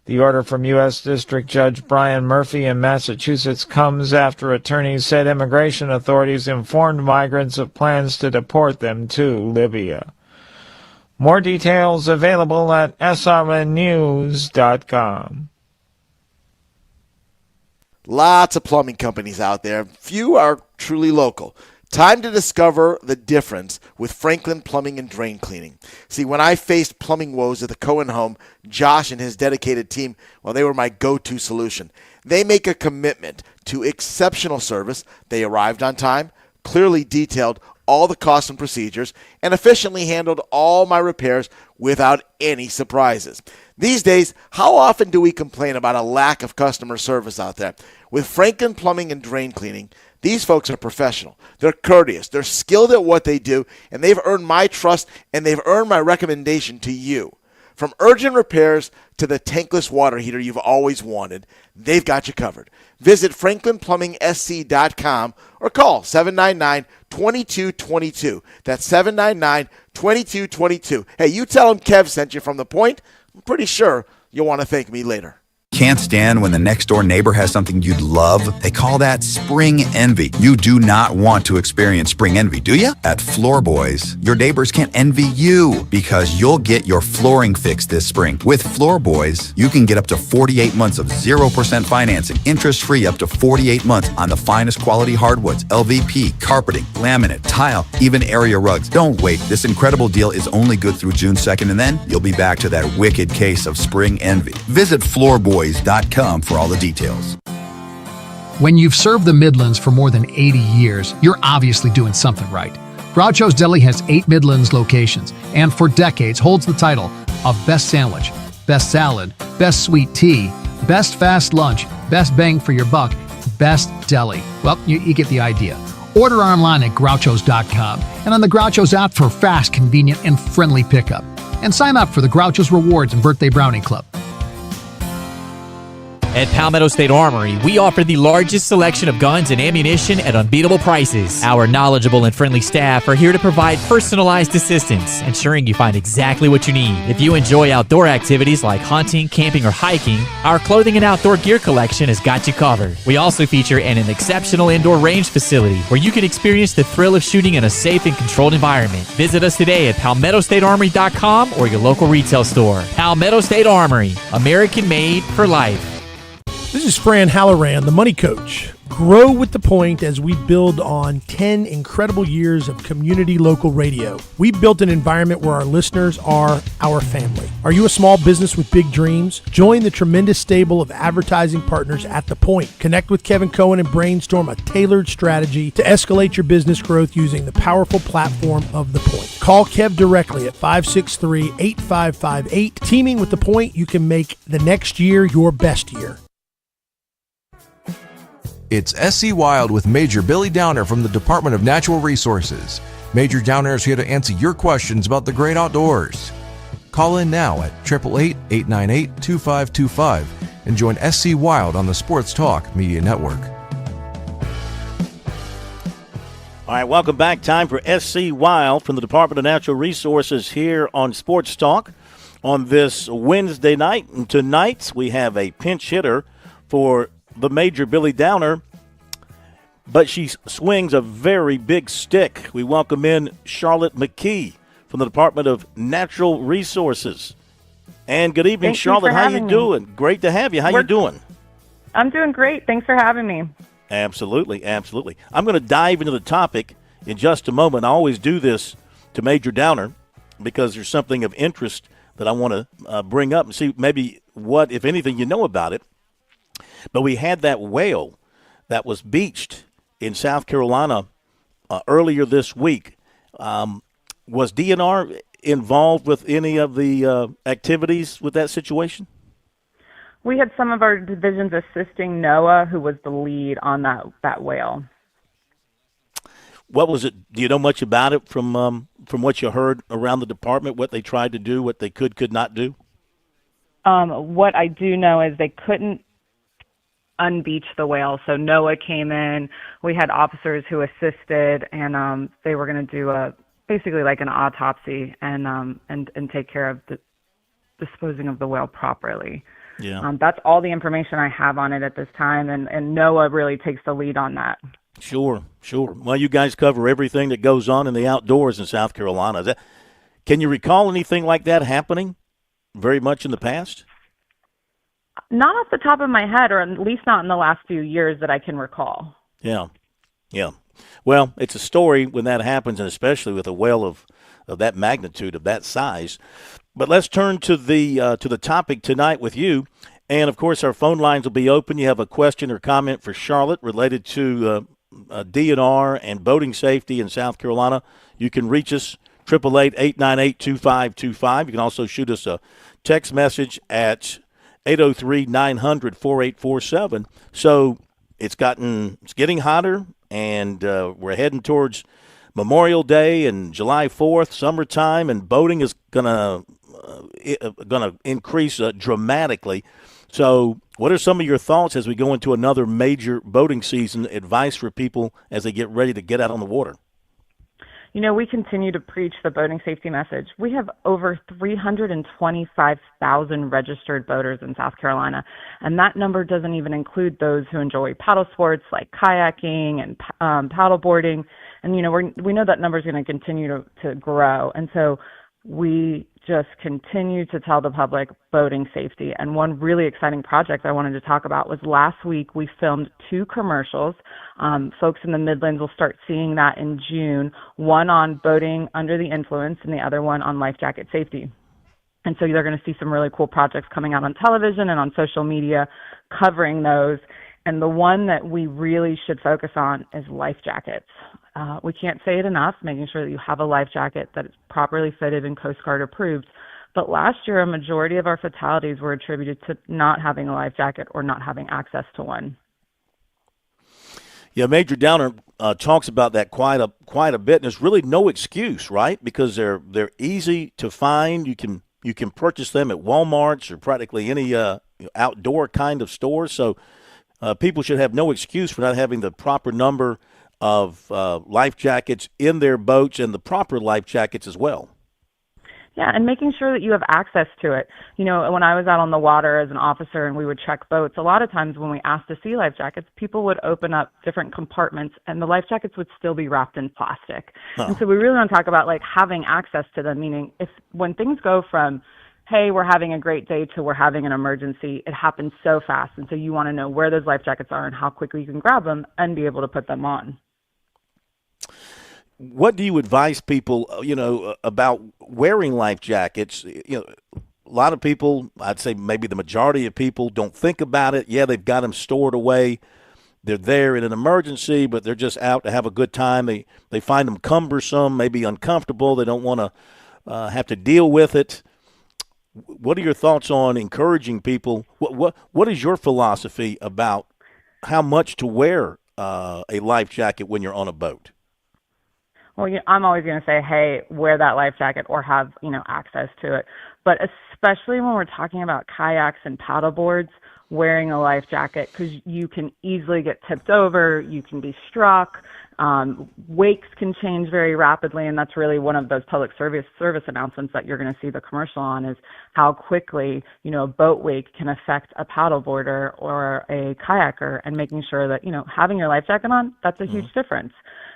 The order from U.S. District Judge Brian Murphy in Massachusetts comes after attorneys said immigration authorities informed migrants of plans to deport them to Libya. More details available at srnnews.com. Lots of plumbing companies out there. Few are truly local. Time to discover the difference with Franklin Plumbing and Drain Cleaning. See, when I faced plumbing woes at the Cohen home, Josh and his dedicated team, well, they were my go-to solution. They make a commitment to exceptional service. They arrived on time, clearly detailed all the costs and procedures, and efficiently handled all my repairs without any surprises. These days, how often do we complain about a lack of customer service out there? With Franklin Plumbing and Drain Cleaning, these folks are professional. They're courteous. They're skilled at what they do, and they've earned my trust, and they've earned my recommendation to you. From urgent repairs to the tankless water heater you've always wanted, they've got you covered. Visit franklinplumbing.sc.com or call 799-2222. That's 799-2222. Hey, you tell them Kev sent you from The Point. I'm pretty sure you'll want to thank me later. Can't stand when the next door neighbor has something you'd love? They call that spring envy. You do not want to experience spring envy, do you? At Floor Boys, your neighbors can't envy you because you'll get your flooring fixed this spring. With Floor Boys, you can get up to 48 months of 0% financing, interest-free up to 48 months on the finest quality hardwoods, LVP, carpeting, laminate, tile, even area rugs. Don't wait. This incredible deal is only good through June 2nd, and then you'll be back to that wicked case of spring envy. Visit floorboys.com for all the details. When you've served the Midlands for more than 80 years, you're obviously doing something right. Groucho's Deli has 8 Midlands locations and for decades holds the title of Best Sandwich, Best Salad, Best Sweet Tea, Best Fast Lunch, Best Bang for Your Buck, Best Deli. Well, you get the idea. Order online at Grouchos.com and on the Grouchos app for fast, convenient, and friendly pickup. And sign up for the Grouchos Rewards and Birthday Brownie Club. At Palmetto State Armory, we offer the largest selection of guns and ammunition at unbeatable prices. Our knowledgeable and friendly staff are here to provide personalized assistance, ensuring you find exactly what you need. If you enjoy outdoor activities like hunting, camping, or hiking, our clothing and outdoor gear collection has got you covered. We also feature an exceptional indoor range facility where you can experience the thrill of shooting in a safe and controlled environment. Visit us today at PalmettoStateArmory.com or your local retail store. Palmetto State Armory, American made for life. This is Fran Halloran, the Money Coach. Grow with The Point as we build on 10 incredible years of community local radio. We've built an environment where our listeners are our family. Are you a small business with big dreams? Join the tremendous stable of advertising partners at The Point. Connect with Kevin Cohen and brainstorm a tailored strategy to escalate your business growth using the powerful platform of The Point. Call Kev directly at 563-8558. Teaming with The Point, you can make the next year your best year. It's SC Wild with Major Billy Downer from the Department of Natural Resources. Major Downer is here to answer your questions about the great outdoors. Call in now at 888-898-2525 and join SC Wild on the Sports Talk Media Network. All right, welcome back. Time for SC Wild from the Department of Natural Resources here on Sports Talk on this Wednesday night. And tonight we have a pinch hitter for the Major Billy Downer, but she swings a very big stick. We welcome in Charlotte McKee from the Department of Natural Resources. And good evening, Charlotte. How you doing? Great to have you. How you doing? I'm doing great. Thanks for having me. Absolutely, absolutely. I'm going to dive into the topic in just a moment. I always do this to Major Downer because there's something of interest that I want to bring up and see maybe what, if anything, you know about it. But we had that whale that was beached in South Carolina earlier this week. Was DNR involved with any of the activities with that situation? We had some of our divisions assisting NOAA, who was the lead on that whale. What was it? Do you know much about it from what you heard around the department, what they tried to do, what they could not do? What I do know is they couldn't unbeach the whale. So NOAA came in, we had officers who assisted, and they were going to do basically like an autopsy and take care of disposing of the whale properly. Yeah. That's all the information I have on it at this time, and NOAA really takes the lead on that. Sure. Well, you guys cover everything that goes on in the outdoors in South Carolina. Can you recall anything like that happening very much in the past? Not off the top of my head, or at least not in the last few years that I can recall. Yeah. Well, it's a story when that happens, and especially with a whale of that magnitude, of that size. But let's turn to the topic tonight with you. And, of course, our phone lines will be open. You have a question or comment for Charlotte related to DNR and boating safety in South Carolina, you can reach us, 888-898-2525. You can also shoot us a text message at 803-900-4847. So it's getting hotter, and we're heading towards Memorial Day and July 4th, summertime, and boating is gonna increase dramatically. So what are some of your thoughts as we go into another major boating season, advice for people as they get ready to get out on the water? We continue to preach the boating safety message. We have over 325,000 registered boaters in South Carolina, and that number doesn't even include those who enjoy paddle sports like kayaking and paddle boarding. And, we know that number is going to continue to grow. And so we just continue to tell the public boating safety. And one really exciting project I wanted to talk about was last week we filmed 2 commercials. Folks in the Midlands will start seeing that in June, one on boating under the influence and the other one on life jacket safety. And so you're going to see some really cool projects coming out on television and on social media covering those. And the one that we really should focus on is life jackets. We can't say it enough, making sure that you have a life jacket that is properly fitted and Coast Guard approved. But last year, a majority of our fatalities were attributed to not having a life jacket or not having access to one. Yeah, Major Downer talks about that quite a bit, and there's really no excuse, right? Because they're easy to find. You can purchase them at Walmart's or practically any outdoor kind of store. So people should have no excuse for not having the proper number of life jackets in their boats, and the proper life jackets as well. Yeah, and making sure that you have access to it. When I was out on the water as an officer and we would check boats, a lot of times when we asked to see life jackets, people would open up different compartments and the life jackets would still be wrapped in plastic. And so we really want to talk about having access to them, meaning when things go from, hey, we're having a great day to we're having an emergency, it happens so fast. And so you want to know where those life jackets are and how quickly you can grab them and be able to put them on. What do you advise people, about wearing life jackets? A lot of people, I'd say maybe the majority of people, don't think about it. Yeah, they've got them stored away. They're there in an emergency, but they're just out to have a good time. They find them cumbersome, maybe uncomfortable. They don't want to have to deal with it. What are your thoughts on encouraging people? What is your philosophy about how much to wear a life jacket when you're on a boat? Well, I'm always going to say, hey, wear that life jacket or have, access to it. But especially when we're talking about kayaks and paddle boards, wearing a life jacket, because you can easily get tipped over, you can be struck, wakes can change very rapidly, and that's really one of those public service announcements that you're going to see the commercial on, is how quickly, a boat wake can affect a paddleboarder or a kayaker, and making sure that, having your life jacket on, that's a huge difference.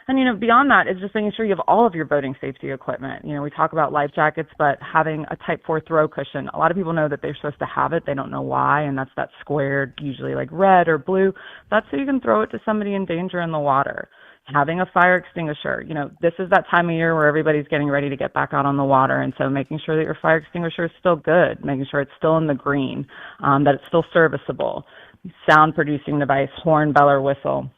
And, beyond that is just making sure you have all of your boating safety equipment. We talk about life jackets, but having a Type 4 throw cushion. A lot of people know that they're supposed to have it. They don't know why, and that's that squared, usually like red or blue. That's so you can throw it to somebody in danger in the water. Having a fire extinguisher. This is that time of year where everybody's getting ready to get back out on the water, and so making sure that your fire extinguisher is still good, making sure it's still in the green, that it's still serviceable. Sound-producing device, horn, bell, or whistle.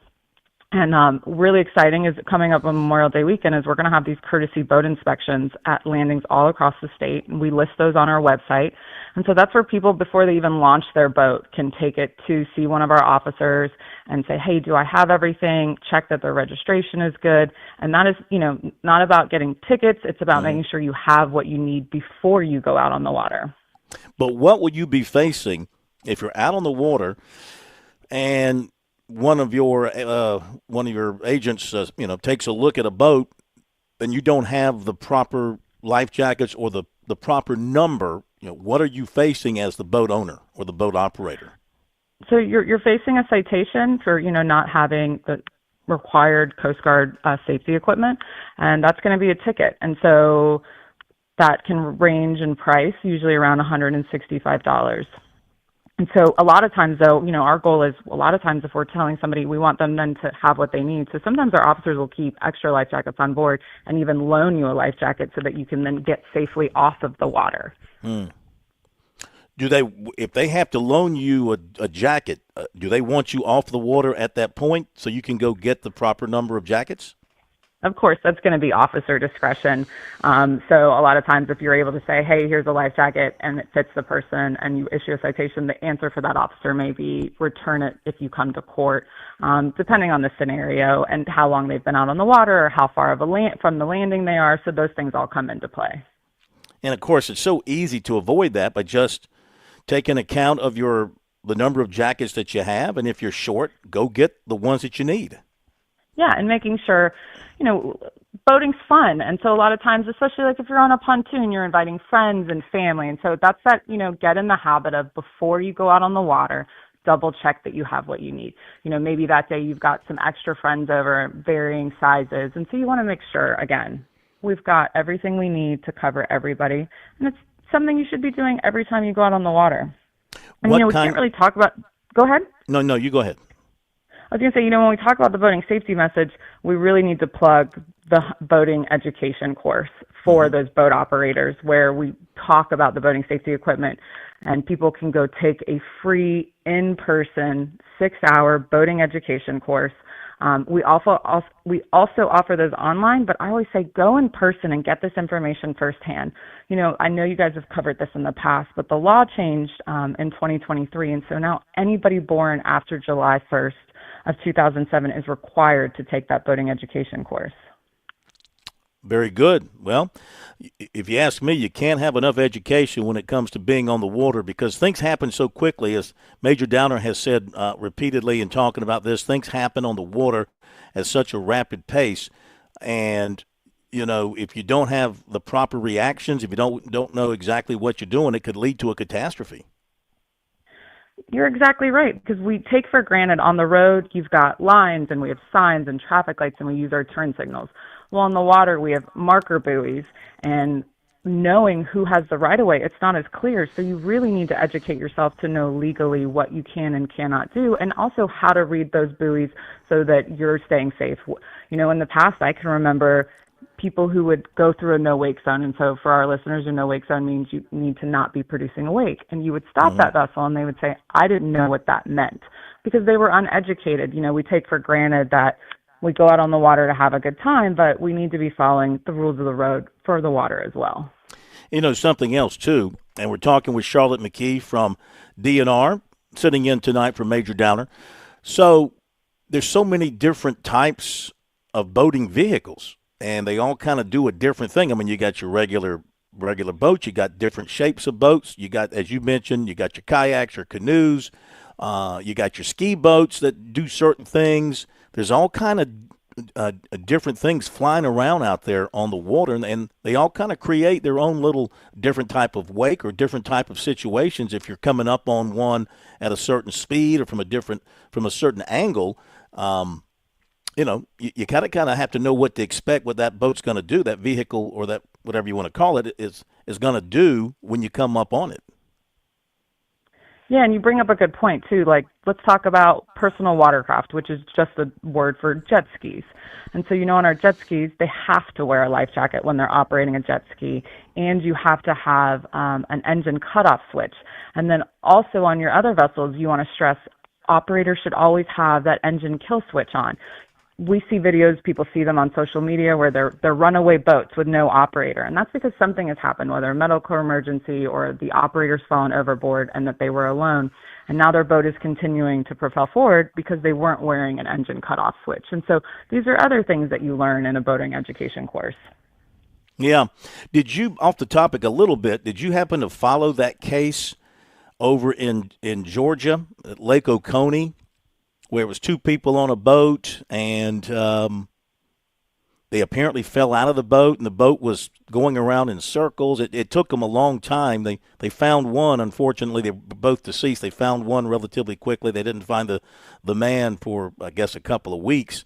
And really exciting is coming up on Memorial Day weekend is we're going to have these courtesy boat inspections at landings all across the state. And we list those on our website. And so that's where people, before they even launch their boat, can take it to see one of our officers and say, hey, do I have everything? Check that their registration is good. And that is, not about getting tickets. It's about making sure you have what you need before you go out on the water. But what will you be facing if you're out on the water and one of your agents, takes a look at a boat, and you don't have the proper life jackets or the proper number? What are you facing as the boat owner or the boat operator? So you're facing a citation for not having the required Coast Guard safety equipment, and that's going to be a ticket. And so that can range in price, usually around $165. And so a lot of times, though, our goal is a lot of times if we're telling somebody we want them then to have what they need. So sometimes our officers will keep extra life jackets on board and even loan you a life jacket so that you can then get safely off of the water. Do they, if they have to loan you a jacket, do they want you off the water at that point so you can go get the proper number of jackets? Of course, that's going to be officer discretion. So a lot of times if you're able to say, hey, here's a life jacket and it fits the person and you issue a citation, the answer for that officer may be return it if you come to court, depending on the scenario and how long they've been out on the water or how far of from the landing they are. So those things all come into play. And, of course, it's so easy to avoid that by just taking account of the number of jackets that you have. And if you're short, go get the ones that you need. Yeah, and making sure, boating's fun. And so a lot of times, especially like if you're on a pontoon, you're inviting friends and family. And so that's that, get in the habit of before you go out on the water, double check that you have what you need. Maybe that day you've got some extra friends over, varying sizes. And so you want to make sure, again, we've got everything we need to cover everybody. And it's something you should be doing every time you go out on the water. And, we can't really talk about – go ahead. No, you go ahead. I was going to say, when we talk about the boating safety message, we really need to plug the boating education course for those boat operators where we talk about the boating safety equipment and people can go take a free in-person 6-hour boating education course. We also offer those online, but I always say go in person and get this information firsthand. I know you guys have covered this in the past, but the law changed in 2023, and so now anybody born after July 1st of 2007 is required to take that boating education course. Very good. Well, if you ask me, you can't have enough education when it comes to being on the water because things happen so quickly. As Major Downer has said repeatedly in talking about this, things happen on the water at such a rapid pace. And, if you don't have the proper reactions, if you don't know exactly what you're doing, it could lead to a catastrophe. You're exactly right, because we take for granted on the road, you've got lines and we have signs and traffic lights and we use our turn signals. Well, on the water, we have marker buoys, and knowing who has the right-of-way, it's not as clear. So you really need to educate yourself to know legally what you can and cannot do, and also how to read those buoys so that you're staying safe. In the past, I can remember people who would go through a no-wake zone. And so for our listeners, a no-wake zone means you need to not be producing a wake. And you would stop that vessel, and they would say, I didn't know what that meant, because they were uneducated. We take for granted that we go out on the water to have a good time, but we need to be following the rules of the road for the water as well. Something else, too, and we're talking with Charlotte McKee from DNR, sitting in tonight for Major Downer. So there's so many different types of boating vehicles, and they all kind of do a different thing. I mean, you got your regular boats, you got different shapes of boats. You got, as you mentioned, you got your kayaks or canoes. You got your ski boats that do certain things. There's all kind of different things flying around out there on the water, and they all kind of create their own little different type of wake or different type of situations. If you're coming up on one at a certain speed or from a certain angle, you kind of have to know what to expect, what that boat's going to do, that vehicle or that whatever you want to call it is going to do when you come up on it. Yeah, and you bring up a good point, too. Like, let's talk about personal watercraft, which is just a word for jet skis. And so, on our jet skis, they have to wear a life jacket when they're operating a jet ski, and you have to have an engine cutoff switch. And then also on your other vessels, you want to stress operators should always have that engine kill switch on. We see videos, people see them on social media where they're runaway boats with no operator. And that's because something has happened, whether a medical emergency or the operator's fallen overboard and that they were alone. And now their boat is continuing to propel forward because they weren't wearing an engine cutoff switch. And so these are other things that you learn in a boating education course. Yeah. Did you, off the topic a little bit, did you happen to follow that case over in Georgia at Lake Oconee, where it was two people on a boat, and they apparently fell out of the boat, and the boat was going around in circles. It took them a long time. They found one. Unfortunately, they were both deceased. They found one relatively quickly. They didn't find the man for, I guess, a couple of weeks.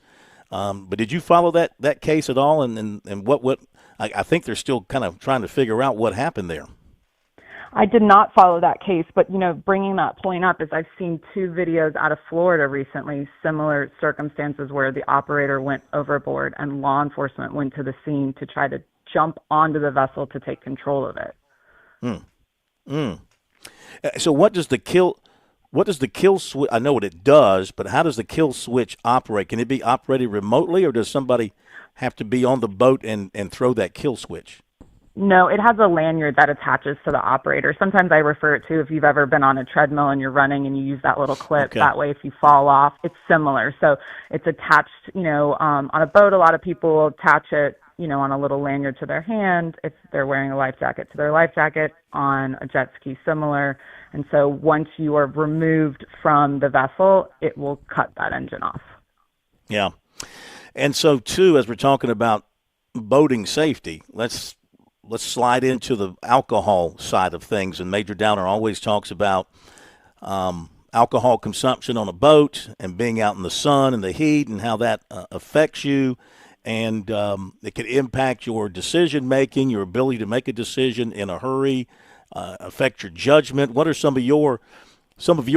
But did you follow that case at all? And what I think they're still kind of trying to figure out what happened there. I did not follow that case, but, bringing that point up is I've seen 2 videos out of Florida recently, similar circumstances where the operator went overboard and law enforcement went to the scene to try to jump onto the vessel to take control of it. So what does the kill switch, I know what it does, but how does the kill switch operate? Can it be operated remotely, or does somebody have to be on the boat and throw that kill switch? No, it has a lanyard that attaches to the operator. Sometimes I refer it to, if you've ever been on a treadmill and you're running and you use that little clip, Okay. that way if you fall off, it's similar. So it's attached, on a boat, a lot of people will attach it, on a little lanyard to their hand. If they're wearing a life jacket, to their life jacket. On a jet ski, similar. And so once you are removed from the vessel, it will cut that engine off. Yeah. And so, too, as we're talking about boating safety, let's slide into the alcohol side of things. And Major Downer always talks about alcohol consumption on a boat and being out in the sun and the heat and how that affects you. And it can impact your decision-making, your ability to make a decision in a hurry, affect your judgment. What are some of your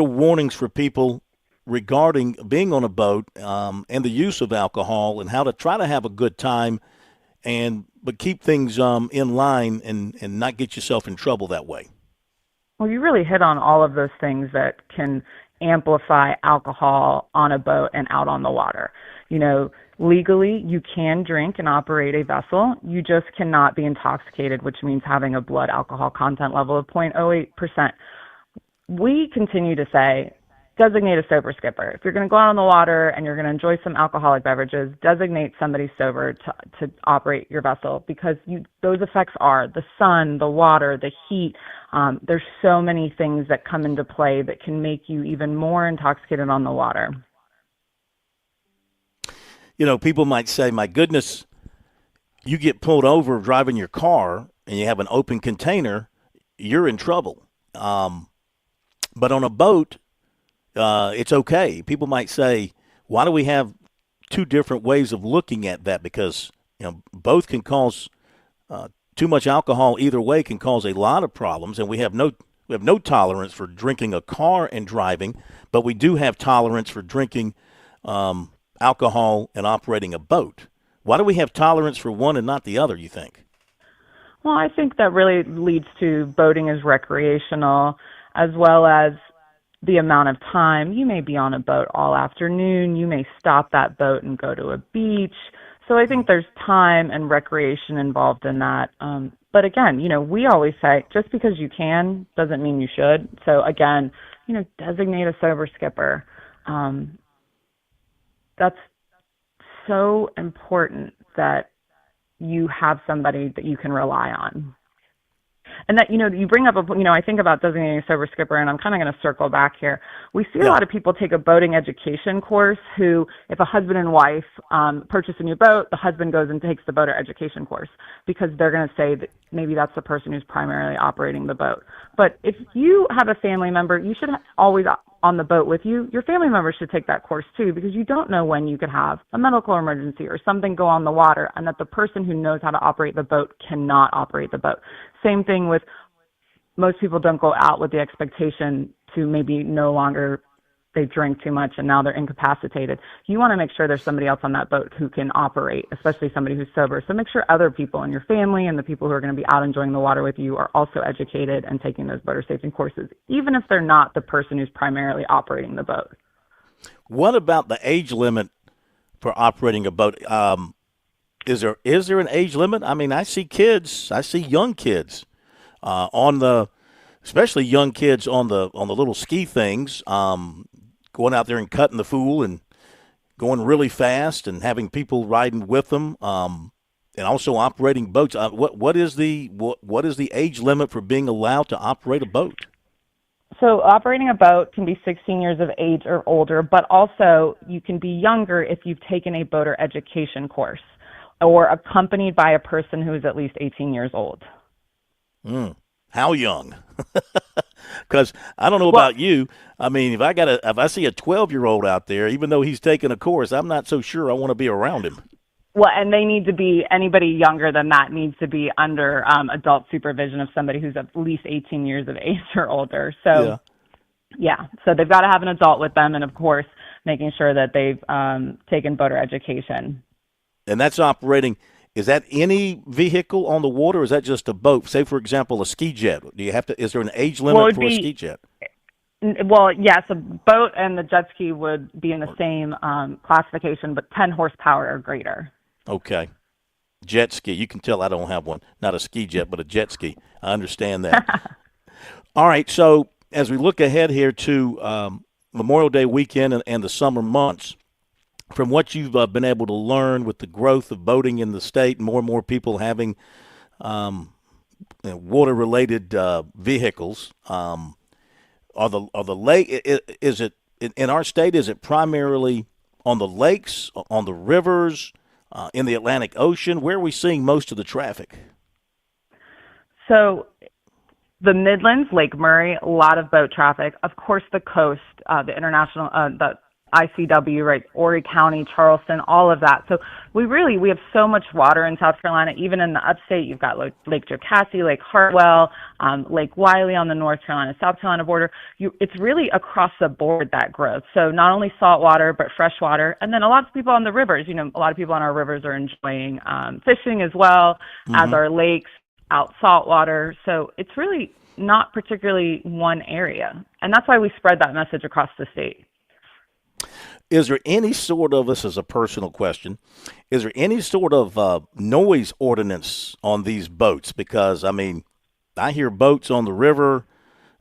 warnings for people regarding being on a boat and the use of alcohol and how to try to have a good time but keep things in line and not get yourself in trouble that way? Well, you really hit on all of those things that can amplify alcohol on a boat and out on the water. Legally, you can drink and operate a vessel. You just cannot be intoxicated, which means having a blood alcohol content level of 0.08%. We continue to say, designate a sober skipper. If you're going to go out on the water and you're going to enjoy some alcoholic beverages, designate somebody sober to operate your vessel, because those effects are the sun, the water, the heat. There's so many things that come into play that can make you even more intoxicated on the water. People might say, my goodness, you get pulled over driving your car and you have an open container, you're in trouble. But on a boat, it's okay. People might say, why do we have 2 different ways of looking at that? Because both can cause too much alcohol either way can cause a lot of problems, and we have no tolerance for drinking a car and driving, but we do have tolerance for drinking alcohol and operating a boat. Why do we have tolerance for one and not the other, you think? Well, I think that really leads to boating as recreational, as well as the amount of time. You may be on a boat all afternoon. You may stop that boat and go to a beach. So I think there's time and recreation involved in that. But again, we always say, just because you can doesn't mean you should. So again, designate a sober skipper. That's so important, that you have somebody that you can rely on. And that, you bring up, I think about designating a sober skipper, and I'm kind of going to circle back here. We see a lot of people take a boating education course who, if a husband and wife purchase a new boat, the husband goes and takes the boater education course, because they're going to say that maybe that's the person who's primarily operating the boat. But if you have a family member, you should always on the boat with you. Your family member should take that course too, because you don't know when you could have a medical emergency or something go on the water, and that the person who knows how to operate the boat cannot operate the boat. Same thing with, most people don't go out with the expectation to maybe no longer, they drink too much and now they're incapacitated. You want to make sure there's somebody else on that boat who can operate, especially somebody who's sober. So make sure other people in your family and the people who are going to be out enjoying the water with you are also educated and taking those boater safety courses, even if they're not the person who's primarily operating the boat. What about the age limit for operating a boat? Is there an age limit? I mean, I see young kids especially young kids on the little ski things, going out there and cutting the fool and going really fast and having people riding with them, and also operating boats. What is the age limit for being allowed to operate a boat? So operating a boat can be 16 years of age or older, but also you can be younger if you've taken a boater education course or accompanied by a person who is at least 18 years old. How young? Because I don't know about you. I mean, if I see a 12-year-old out there, even though he's taking a course, I'm not so sure I want to be around him. Well, and they need to be, anybody younger than that needs to be under adult supervision of somebody who's at least 18 years of age or older. So, so they've got to have an adult with them, and of course, making sure that they've taken boater education. And that's operating. Is that any vehicle on the water, or is that just a boat? Say, for example, a ski jet. Do you have to? Is there an age limit for a ski jet? Well, yes, a boat and the jet ski would be in the same classification, but 10 horsepower or greater. Okay. Jet ski. You can tell I don't have one. Not a ski jet, but a jet ski. I understand that. All right. So as we look ahead here to Memorial Day weekend and the summer months, from what you've been able to learn with the growth of boating in the state, more and more people having water-related vehicles, are the lake? Is it in our state? Is it primarily on the lakes, on the rivers, in the Atlantic Ocean? Where are we seeing most of the traffic? So the Midlands, Lake Murray, a lot of boat traffic. Of course, the coast, the international, the ICW, right, Horry County, Charleston, all of that. So we have so much water in South Carolina. Even in the upstate, you've got Lake Jocassee, Lake Hartwell, Lake Wiley on the North Carolina, South Carolina border. It's really across the board, that growth. So not only saltwater, but freshwater. And then a lot of people on the rivers, a lot of people on our rivers are enjoying fishing as well as our lakes out saltwater. So it's really not particularly one area. And that's why we spread that message across the state. Is there any sort of, this is a personal question, is there any sort of noise ordinance on these boats? Because, I hear boats on the river,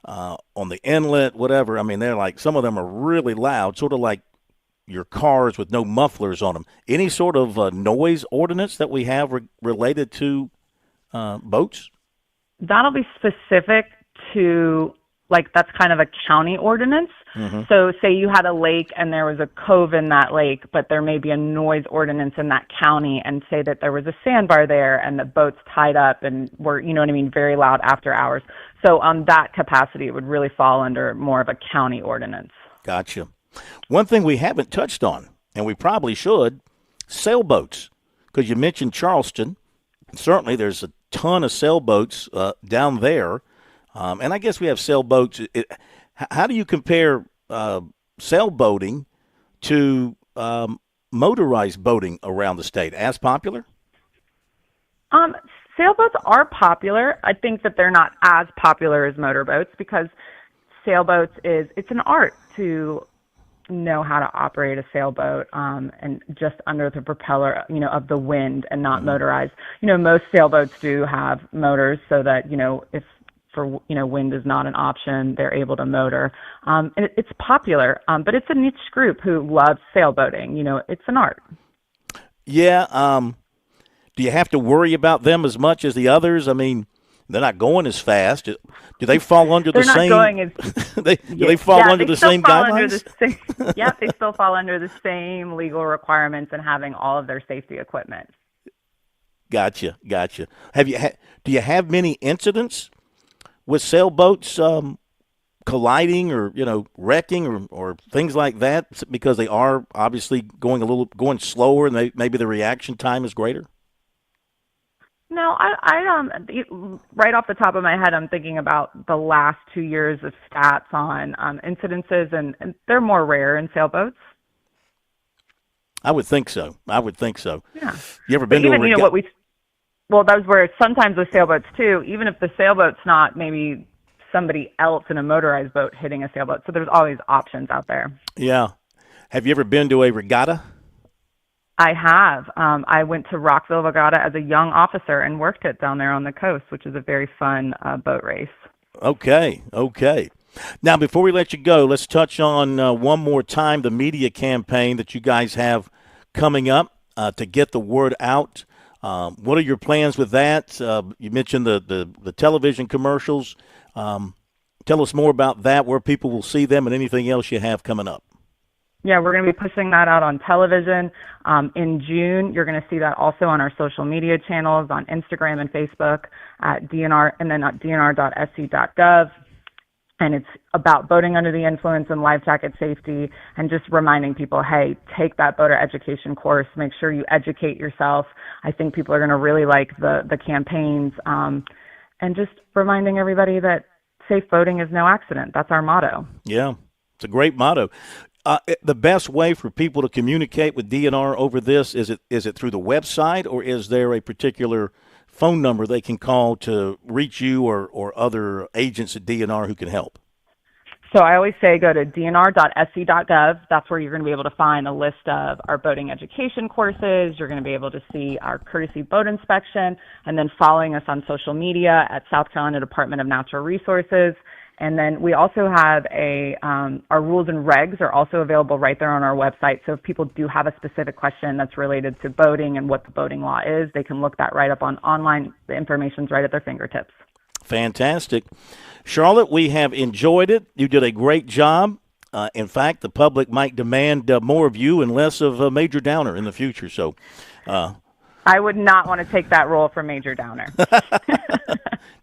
on the inlet, whatever. They're like, some of them are really loud, sort of like your cars with no mufflers on them. Any sort of noise ordinance that we have related to boats? That'll be specific to, that's kind of a county ordinance. Mm-hmm. So say you had a lake and there was a cove in that lake, but there may be a noise ordinance in that county, and say that there was a sandbar there and the boat's tied up and were, very loud after hours. So on that capacity, it would really fall under more of a county ordinance. Gotcha. One thing we haven't touched on, and we probably should, sailboats, because you mentioned Charleston. Certainly there's a ton of sailboats down there. And I guess we have sailboats. How do you compare sailboating to motorized boating around the state? As popular? Sailboats are popular. I think that they're not as popular as motorboats, because sailboats it's an art to know how to operate a sailboat and just under the propeller, of the wind, and not motorized. Most sailboats do have motors so that, if wind is not an option, they're able to motor. And it's popular, but it's a niche group who loves sailboating. It's an art. Yeah. Do you have to worry about them as much as the others? They're not going as fast. Do they fall under the same? Do they fall under the same guidelines? They still fall under the same legal requirements and having all of their safety equipment. Gotcha. Do you have many incidents with sailboats colliding or wrecking or things like that, because they are obviously going slower and maybe the reaction time is greater? No, I right off the top of my head, I'm thinking about the last 2 years of stats on incidences, and they're more rare in sailboats. I would think so. Yeah. You ever been to a regatta? That was where sometimes with sailboats too, even if the sailboat's not maybe somebody else in a motorized boat hitting a sailboat. So there's always options out there. Yeah. Have you ever been to a regatta? I have. I went to Rockville Regatta as a young officer and worked it down there on the coast, which is a very fun boat race. Okay. Now, before we let you go, let's touch on one more time the media campaign that you guys have coming up to get the word out. What are your plans with that? You mentioned the television commercials. Tell us more about that, where people will see them, and anything else you have coming up. Yeah, we're going to be pushing that out on television in June. You're going to see that also on our social media channels on Instagram and Facebook at DNR, and then at dnr.sc.gov. And it's about boating under the influence and life jacket safety, and just reminding people, hey, take that boater education course. Make sure you educate yourself. I think people are going to really like the campaigns, and just reminding everybody that safe boating is no accident. That's our motto. Yeah, it's a great motto. The best way for people to communicate with DNR over this, is it through the website, or is there a particular phone number they can call to reach you or other agents at DNR who can help? So I always say go to dnr.sc.gov. That's where you're going to be able to find a list of our boating education courses. You're going to be able to see our courtesy boat inspection, and then following us on social media at South Carolina Department of Natural Resources. And then we also have our rules and regs are also available right there on our website. So if people do have a specific question that's related to boating and what the boating law is, they can look that right up online. The information's right at their fingertips. Fantastic. Charlotte, we have enjoyed it. You did a great job. In fact, the public might demand more of you and less of Major Downer in the future. So, I would not want to take that role from Major Downer.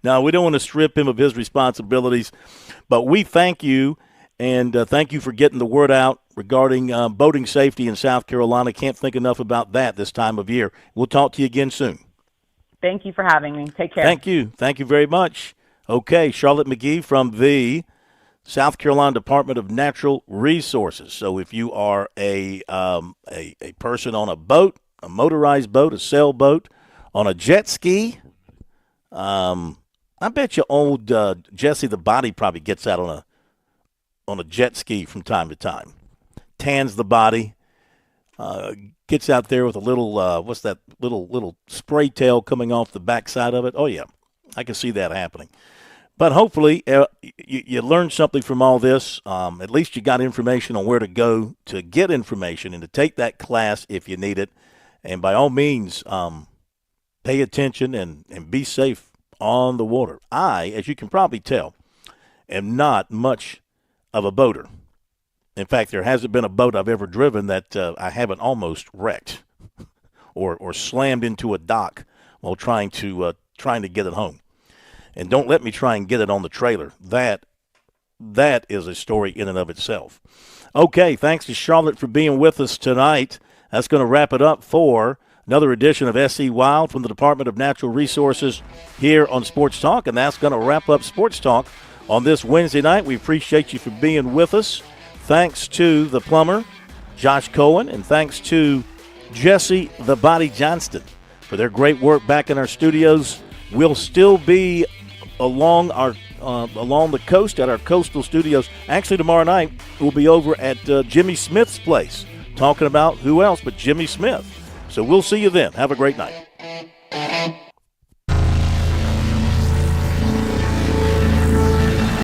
No, we don't want to strip him of his responsibilities, but we thank you, and thank you for getting the word out regarding boating safety in South Carolina. Can't think enough about that this time of year. We'll talk to you again soon. Thank you for having me. Take care. Thank you. Thank you very much. Okay, Charlotte McGee from the South Carolina Department of Natural Resources. So if you are a person on a boat, a motorized boat, a sailboat, on a jet ski, I bet you old Jesse the Body probably gets out on a jet ski from time to time. Tans the body, gets out there with a little what's that little spray tail coming off the backside of it. Oh yeah, I can see that happening. But hopefully you learned something from all this. At least you got information on where to go to get information and to take that class if you need it. And by all means, pay attention and be safe on the water. I, as you can probably tell, am not much of a boater. In fact, there hasn't been a boat I've ever driven that I haven't almost wrecked or slammed into a dock while trying to get it home. And don't let me try and get it on the trailer. That is a story in and of itself. Okay, thanks to Charlotte for being with us tonight. That's going to wrap it up for another edition of SC Wild from the Department of Natural Resources here on Sports Talk. And that's going to wrap up Sports Talk on this Wednesday night. We appreciate you for being with us. Thanks to the plumber, Josh Cohen, and thanks to Jesse the Body Johnston for their great work back in our studios. We'll still be along the coast at our coastal studios. Actually, tomorrow night we'll be over at Jimmy Smith's place talking about who else but Jimmy Smith. So we'll see you then. Have a great night.